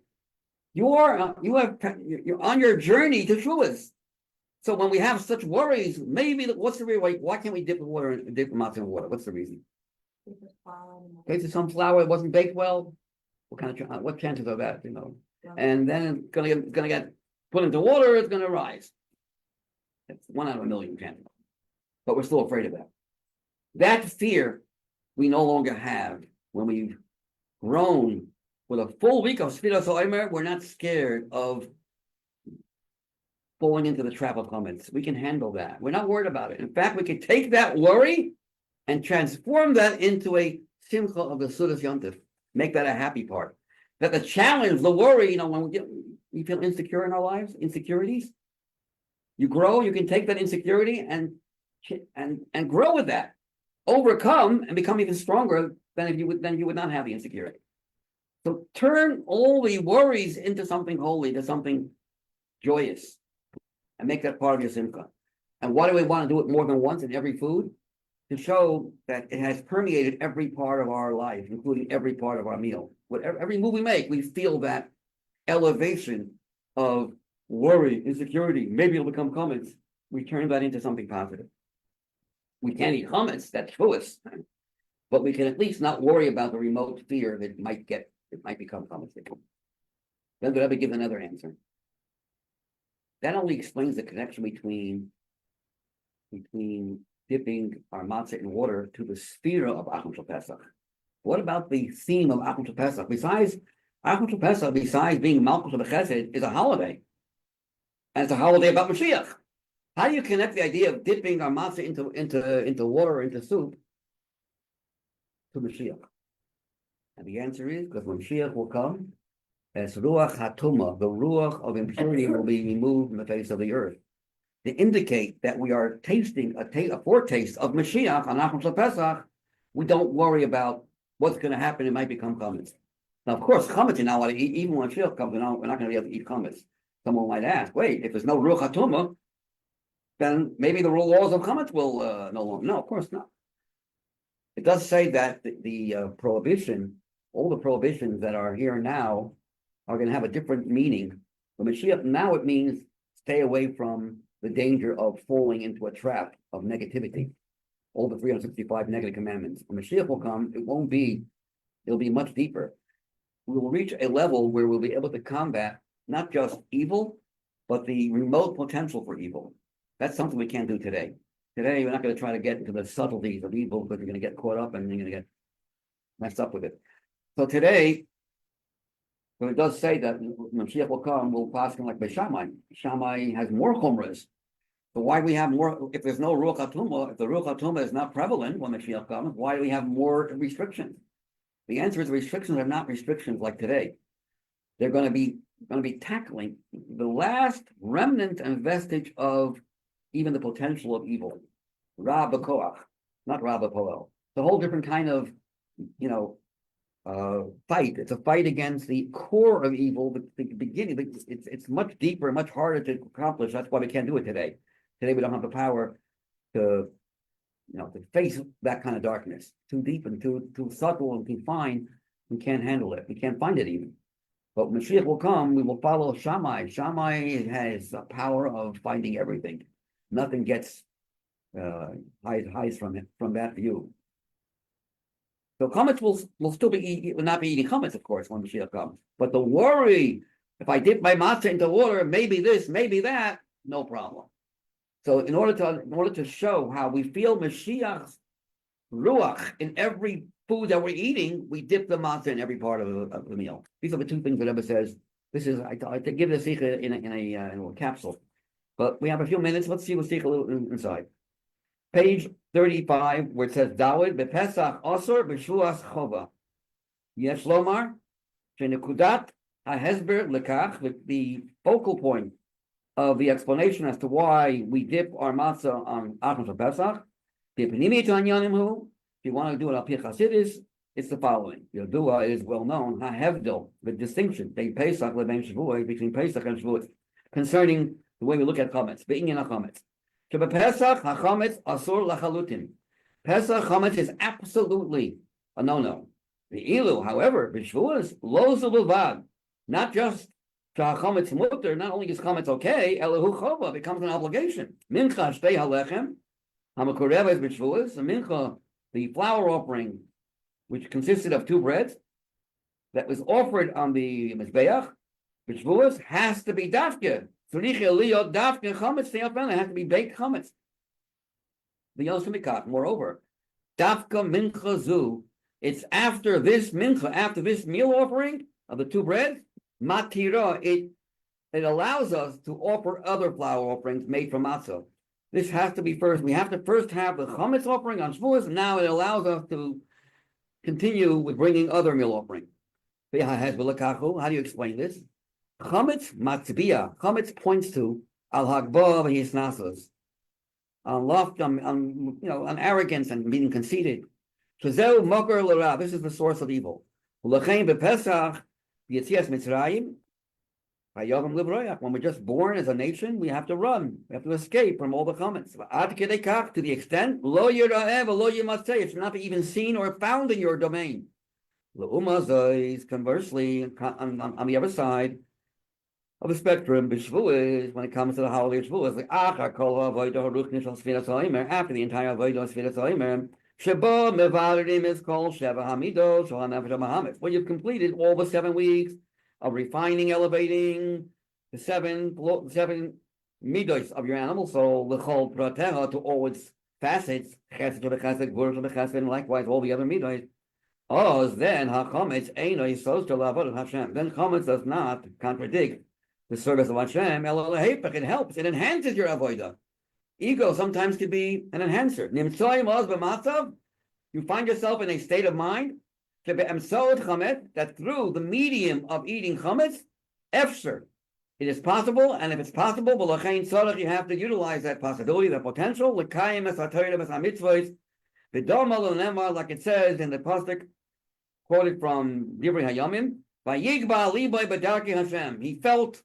you're on your journey to Shavuos. So when we have such worries, maybe what's the reason? Why can't we dip the water and dip the matzah in water? What's the reason? Maybe some flour it wasn't baked well. What chances are that? And then it's gonna get put into water. It's gonna rise. It's 1 out of a million chances. But we're still afraid of that. That fear we no longer have when we've grown with a full week of Sfiras Omer. We're not scared of falling into the trap of comments. We can handle that. We're not worried about it. In fact, we can take that worry and transform that into a simcha of the Sudas Yontif. Make that a happy part. That the challenge, the worry, when we feel insecure in our lives, insecurities, you grow, you can take that insecurity and grow with that. Overcome and become even stronger than if you would not have the insecurity. So turn all the worries into something holy, to something joyous, and make that part of your simcha. And why do we want to do it more than once in every food? To show that it has permeated every part of our life, including every part of our meal. Every move we make, we feel that elevation of worry, insecurity. Maybe it'll become chametz. We turn that into something positive. We can't eat chametz, that's shvuas, but we can at least not worry about the remote fear that it might become chametz. Then the Rebbe give another answer. That only explains the connection between dipping our matzah in water to the sphere of Achim Shel Pesach. What about the theme of Achim Shel Pesach? Besides Achim Shel Pesach, besides being Malchus of the Chesed, is a holiday, and it's a holiday about Moshiach. How do you connect the idea of dipping our matzah into water, into soup, to Moshiach? And the answer is because when Moshiach will come, as ruach hatuma, the ruach of impurity will be removed from the face of the earth. To indicate that we are tasting a foretaste of Mashiach on Achim Shel Pesach, we don't worry about what's going to happen. It might become chametz. Now, of course, chametz you're not allowed to eat. Even when Mashiach comes, we're not going to be able to eat chametz. Someone might ask, wait, if there's no ruach hatuma, then maybe the laws of chametz will no longer. No, of course not. It does say that the prohibition, all the prohibitions that are here now, are going to have a different meaning. For Mashiach, now it means stay away from the danger of falling into a trap of negativity. All the 365 negative commandments. When Mashiach will come, it'll be much deeper. We will reach a level where we'll be able to combat not just evil, but the remote potential for evil. That's something we can't do today. Today, we're not going to try to get into the subtleties of evil because you're going to get caught up and you're going to get messed up with it. So today, but it does say that when Mashiach will come, we'll pass him like by Shammai. Shammai has more chumras. So why do we have more? If there's no ruach hatuma, if the ruach hatuma is not prevalent when Mashiach comes, why do we have more restrictions? The answer is restrictions are not restrictions like today. They're going to be tackling the last remnant and vestige of even the potential of evil. Ra b'koach, not Ra b'poel. It's a whole different kind of, fight. It's a fight against the core of evil, but the beginning. It's much deeper, much harder to accomplish. That's why we can't do it today. Today we don't have the power to face that kind of darkness. Too deep and too subtle and too fine. We can't handle it. We can't find it even. But when Mashiach will come, we will follow Shammai. Shammai has the power of finding everything. Nothing gets hides from that view. So chametz will still will not be eating chametz, of course, when Mashiach comes. But the worry, if I dip my matzah into water, maybe this, maybe that, no problem. So in order to show how we feel Mashiach's ruach in every food that we're eating, we dip the matzah in every part of the meal. These are the two things that Rebbe says. This is I give the sikha in a capsule, but we have a few minutes. Let's see what sikha inside. Page 35, where it says Dawid bePesach Osor b'Shvuas Chova. Yesh Lomar sheNekudat haHesber lekach, the focal point of the explanation as to why we dip our matzah on Achim Shel Pesach. If you want to do it al pi Chassidus, it's the following. Yodua is well known haHevdil, the distinction between Pesach and Shavuot, concerning the way we look at chametz, be'inyan chametz. Pesach hachametz asur lachalutin. Pesach chametz is absolutely a no-no. The ilu, however, b'shvuas lo zuluvad, not just Chametz mutter, not only is chametz okay, elahu chova becomes an obligation. Mincha shtei halechem, hamakoreves b'shvuas, the mincha, the flour offering, which consisted of 2 breads, that was offered on the mizbeach, b'shvuas, has to be dafke. Tzrich eliyot dafke chametz te'afena, it has to be baked chametz. The yosemikach, moreover, dafka mincha zu, it's after this mincha, after this meal offering of the 2 breads, matira, it allows us to offer other flour offerings made from matzah. This has to be first. We have to first have the chametz offering on Shavuos. Now it allows us to continue with bringing other meal offerings. How do you explain this? Chametz matzbiya. Chametz points to al hagba v'hisnasos, on arrogance and being conceited. Shezeu mokar l'ra. This is the source of evil. U'lachein b'Pesach Yetzias Mitzrayim, when we're just born as a nation, we have to run. We have to escape from all the comments. To the extent, it should not be even seen or found in your domain. Conversely, on the other side of the spectrum, when it comes to the holiday of Shavuos, after the entire Avodah of Sfiras HaOmer, Sheba Mevarim is called Sheva Hamidos or Nefesh Muhammad. When you've completed all the 7 weeks of refining, elevating the seven midos of your animal soul, L'chol Prateha, to all its facets, Chesed B'Chesed, Gvur B'Chesed, and likewise all the other midos. Then HaChametz Eino Yisos to Avodah Hashem. Then Chametz does not contradict the service of Hashem. It helps. It enhances your avodah. Ego sometimes could be an enhancer. You find yourself in a state of mind that through the medium of eating chametz, efsher, it is possible, and if it's possible, you have to utilize that possibility, that potential, like it says in the pasuk quoted from Divrei Hayamim, he felt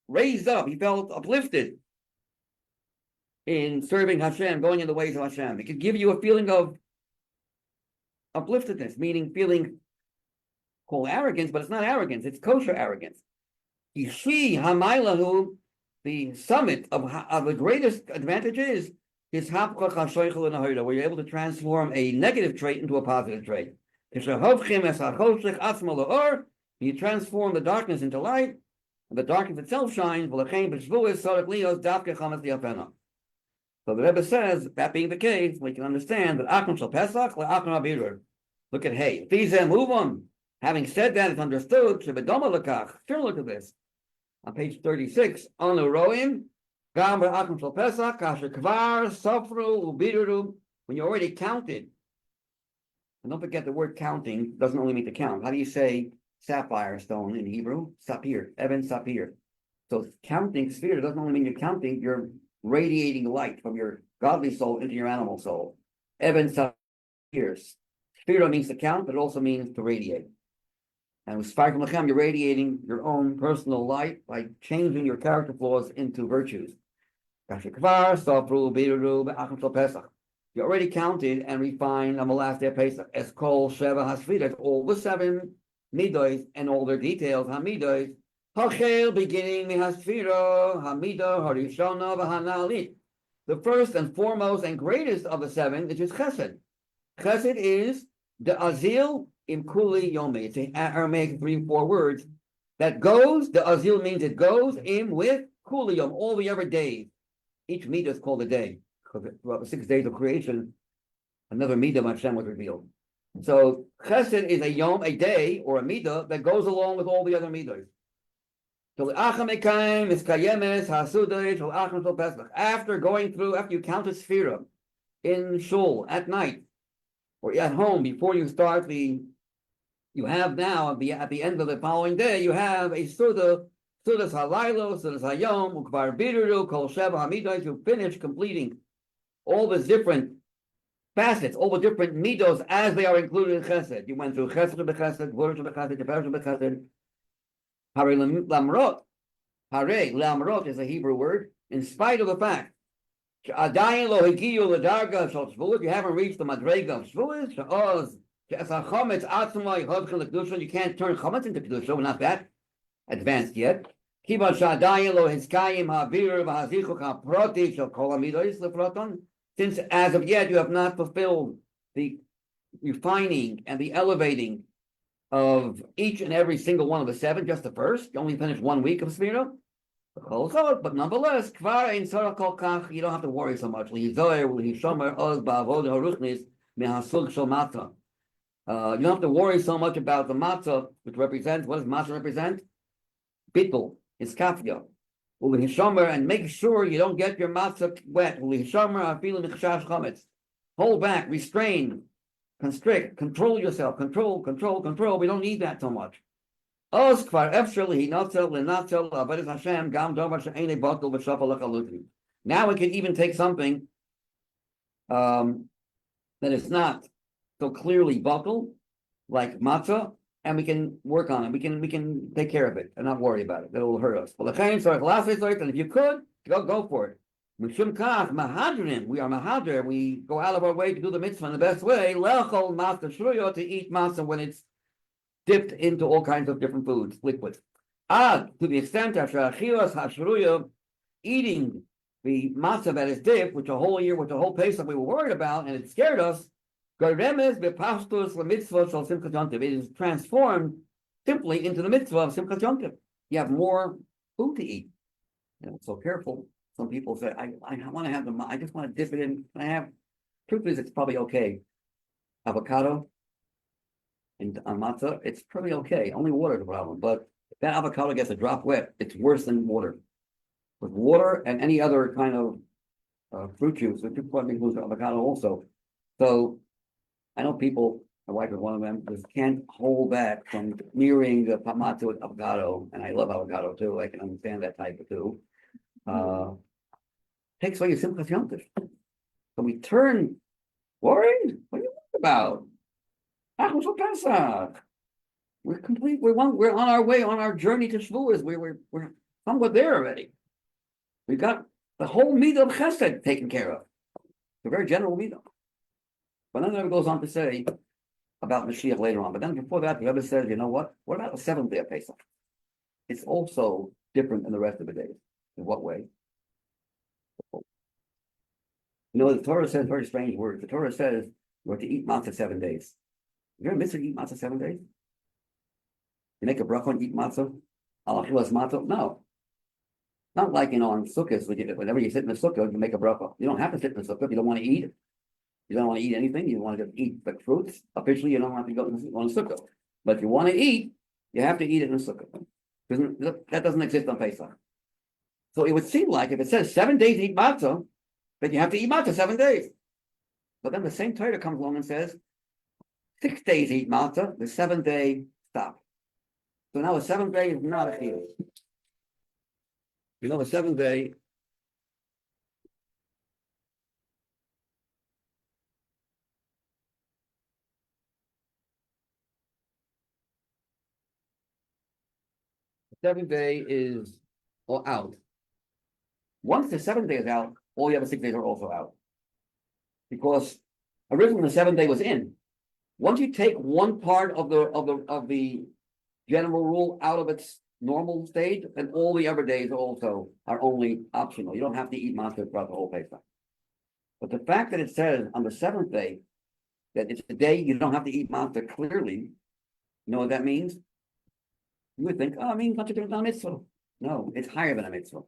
raised up, he felt uplifted in serving Hashem, going in the ways of Hashem. It could give you a feeling of upliftedness, meaning feeling called arrogance, but it's not arrogance, it's kosher arrogance. Yishi Hamaylahu, the summit of the greatest advantage is hapchach hashoichel in a where you're able to transform a negative trait into a positive trait. You transform the darkness into light, and the darkness itself shines. So the Rebbe says, that being the case, we can understand that Achron shel Pesach le'achron abirur. Look at Hey. Move on. Having said that, it's understood. Shebedoma lekach. Sure, look at this. On page 36, Anu roim, gam be'achron shel Pesach, kasher kvar, sofru, ubiruru. When you already counted, and don't forget the word counting doesn't only mean to count. How do you say sapphire stone in Hebrew? Sapir, Eben Sapir. So counting sphere doesn't only mean you're counting, you're radiating light from your godly soul into your animal soul. Eben Sapir. Sphere means to count, but it also means to radiate. And with Sfar Lechem, you're radiating your own personal light by changing your character flaws into virtues. You already counted and refined on the last day of Pesach. Eskol Sheva Hasfidas, all the 7 midos and all their details. Hamidos, Hachel, beginning Mihasfira, Hamida, Harishona, V'Hanalit. The first and foremost and greatest of the 7 is just Chesed. Chesed is the Azil im Kuli Yomi. It's an Aramaic 3-4 words that goes. The Azil means it goes in with Kuli Yom, all the other days. Each midah is called a day. Throughout the 6 days of creation, another midah of Hashem was revealed. So Chesed is a yom, a day, or a midah that goes along with all the other midahs. So after going through, after you count a sphira in shul at night or at home before you start you have now at the end of the following day you have a sudas halaylo, sudas hayom, ukvar biru, kol sheva hamidos. You finish completing all the different facets, all the different midos as they are included in Chesed. You went through Chesed b'Chesed, Gvur b'Chesed, Tiferes b'Chesed. Hare lamrot. Hare lamrot is a Hebrew word. In spite of the fact, Adayin lo higiyu l'darga shel Shavuot, you haven't reached the madrega of Shavuot. She'oz she'es hachametz atzma yihodchen l'kedusha. You can't turn chametz into kedusha. Not that. advanced yet. Since as of yet you have not fulfilled the refining and the elevating of each and every single one of the seven, just the first, you only finished 1 week of Smirna. But nonetheless, you don't have to worry so much. You don't have to worry so much about the matzah, which represents, what does matzah represent? Bittul, iskafia. And make sure you don't get your matzah wet. Hold back, restrain, constrict, control yourself, control. We don't need that so much. Now we can even take something that is not so clearly buckled, like matzah, and we can work on it. We can take care of it and not worry about it. That will hurt us. And if you could, go for it. We are mahadrim. We go out of our way to do the mitzvah in the best way. To eat matzah when it's dipped into all kinds of different foods, liquids. To the extent that eating the matzah that is dipped, which a whole year, which a whole Pesach we were worried about, and it scared us. It is transformed simply into the mitzvah of Simchat Yom Tov. You have more food to eat. So careful. Some people say, I want to have I just want to dip it in. Truth is, it's probably okay. Avocado and on matzah, it's probably okay. Only water is the problem. But if that avocado gets a drop wet, it's worse than water. With water and any other kind of fruit juice, which includes avocado also. So I know people, my wife is one of them, just can't hold back from mirroring the matzah with avocado. And I love avocado too. I can understand that type of too. Takes away your Simchat Yom Tov. So we turn worried. What are you worried about? Pesach. We're complete. We're on our way on our journey to Shavuos. We're somewhat there already. We've got the whole midah of Chesed taken care of. The very general midah. But then it goes on to say about Moshiach later on. But then before that, the Rebbe says, you know what? What about the seventh day of Pesach? It's also different than the rest of the days. In what way? The Torah says very strange words. The Torah says you're to eat matzah 7 days. Is there a mitzvah to eat matzah 7 days? You make a bracha and eat matzah? Alachilas matzah? No. Not like on sukkahs, whenever you sit in the sukkah, you make a bracha. You don't have to sit in the sukkah if you don't want to eat. You don't want to eat anything. You want to just eat the fruits. Officially, you don't have to go on the sukkah. But if you want to eat, you have to eat it in the sukkah. That doesn't exist on Pesach. So it would seem like if it says 7 days eat matzah, then you have to eat matzah 7 days. But then the same Torah comes along and says 6 days eat matzah, the 7th day stop. So now the 7th day is not a chiyuv. The 7th day. The 7th day is out. Once the 7th day is out, all the other 6 days are also out. Because originally the 7th day was in. Once you take one part of the general rule out of its normal state, then all the other days also are only optional. You don't have to eat matzah throughout the whole Pesach. But the fact that it says on the 7th day that it's the day you don't have to eat matzah clearly, you know what that means? You would think, it means matzah is not a mitzvah. No, it's higher than a mitzvah.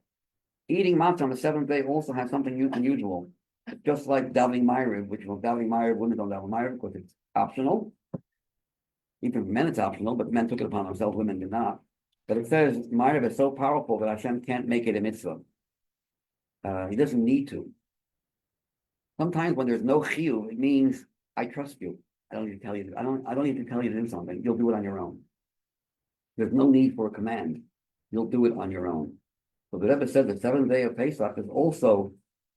Eating matzah on the 7th day also has something unusual. Just like davening Ma'ariv, which davening Ma'ariv, women don't daven Ma'ariv because it's optional. Even for men it's optional, but men took it upon themselves, women did not. But it says Ma'ariv is so powerful that Hashem can't make it a mitzvah. He doesn't need to. Sometimes when there's no chiyuv, it means I trust you. I don't need to tell you. I don't need to tell you to do something. You'll do it on your own. There's no need for a command. You'll do it on your own. So the Rebbe said the 7th day of Pesach is also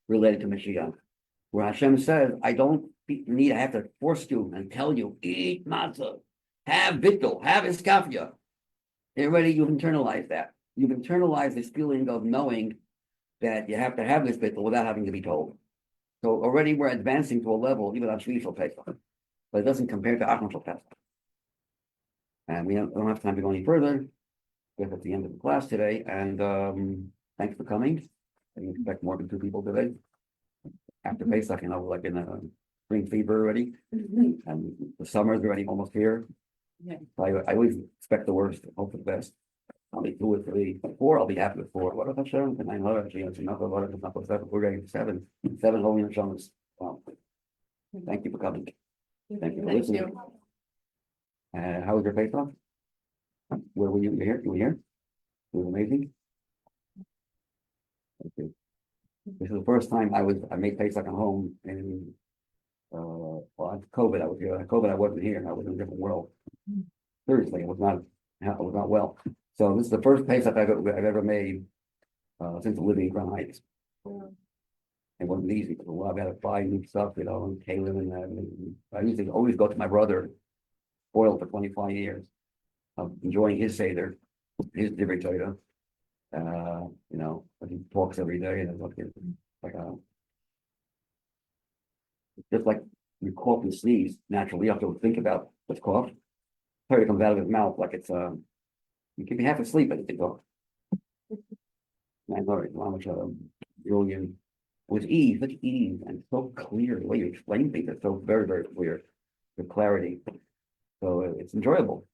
related to Moshiach, where Hashem says, I have to force you and tell you, eat matzah, have bittul, have iskafia. Already you've internalized that. You've internalized this feeling of knowing that you have to have this bittul without having to be told. So already we're advancing to a level, even on Shvi Shel Pesach, but it doesn't compare to Achron Shel Pesach. And we don't have time to go any further. guess at the end of the class today, and thanks for coming. I didn't expect more than 2 people today. After Pesach, like in spring fever already, and the summer's already almost here. Yeah. I always expect the worst, hope for the best. I'll be 2 or 3, 4. I'll be happy with 4. What if Hashem? And 9 actually, it's enough of what if not 7. We're getting 7 holy Hashemas. Wow. Thank you for coming. Thank you for listening. How was your Pesach? Where were you? You here? You were here? It was amazing. Okay. This is the first time I made Pesach at home in COVID. I was here. COVID, I wasn't here. I was in a different world. Seriously, I was not well. So this is the first Pesach I've ever made since living in Crown Heights. It wasn't easy because I got to buy new stuff, and kalim and that. And I used to always go to my brother, spoiled for 25 years, enjoying his seder, his divrei Torah. But he talks every day, and just like you cough and sneeze naturally, you have to think about what's cough. Torah comes out of his mouth like it's you can be half asleep as you talk. Man, Lord, how much brilliant with ease, such ease, and so clear. The way you explain things is so very, very clear, the clarity. So it's enjoyable.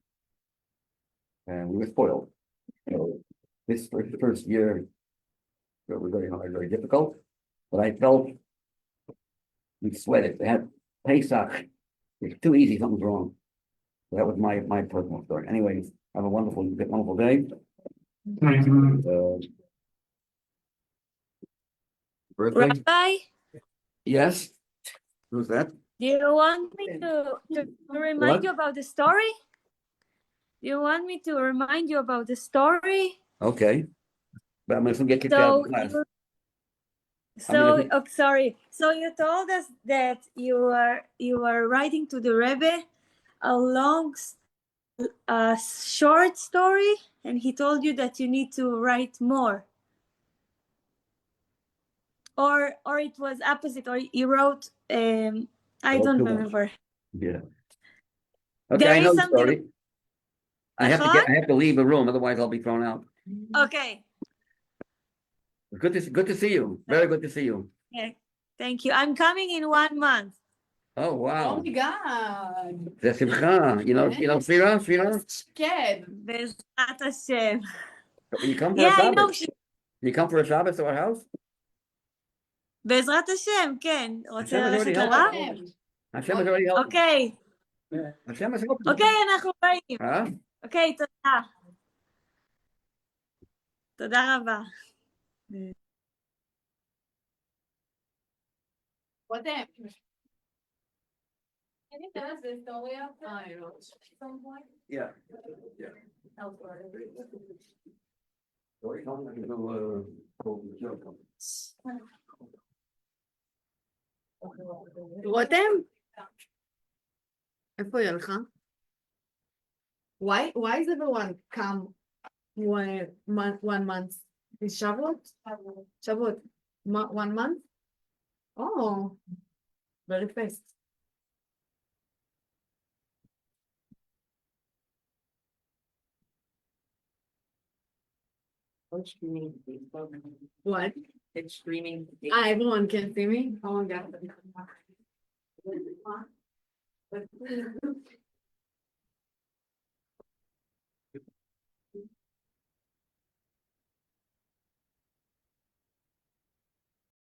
And we were spoiled. So this first year was very hard, very difficult. But I felt we sweated. They had Pesach. It's too easy, something's wrong. So that was my personal story. Anyways, have a wonderful day. Birthday? Rabbi, Yes. Who's that? do you want me to remind What? you about the story? Do you want me to remind you about the story? Okay. But I'm gonna get kicked out of the class. Sorry. So you told us that you were writing to the Rebbe a long, short story, and he told you that you need to write more. Or it was opposite, or you wrote. I don't too much. remember. Yeah. Okay, There I know is the something. story. I have to leave the room, otherwise I'll be thrown out. Okay. Good to see you. Very good to see you. Okay. Thank you. I'm coming in 1 month. Oh Oh wow. my God. זה שמחה. You know Sfira? Scared. Bezrat Hashem. You come for Yeah, a I know. Shabbos. You come for a Shabbos to our house? בעזרת השם, כן. רוצה השם ללכת already לרב? helped. Hashem has already helped. אוקיי. Hashem has helped. אוקיי, אנחנו באים. אוקיי, תודה. תודה רבה. What? Can you tell us the story of some point? Yeah. Elsewhere. רותם? איפה היא הלכה? Why is everyone come 1 month? Is Shavuot? Shavuot. 1 month? Oh, very fast. What? It's streaming. Everyone can see me? Oh my God.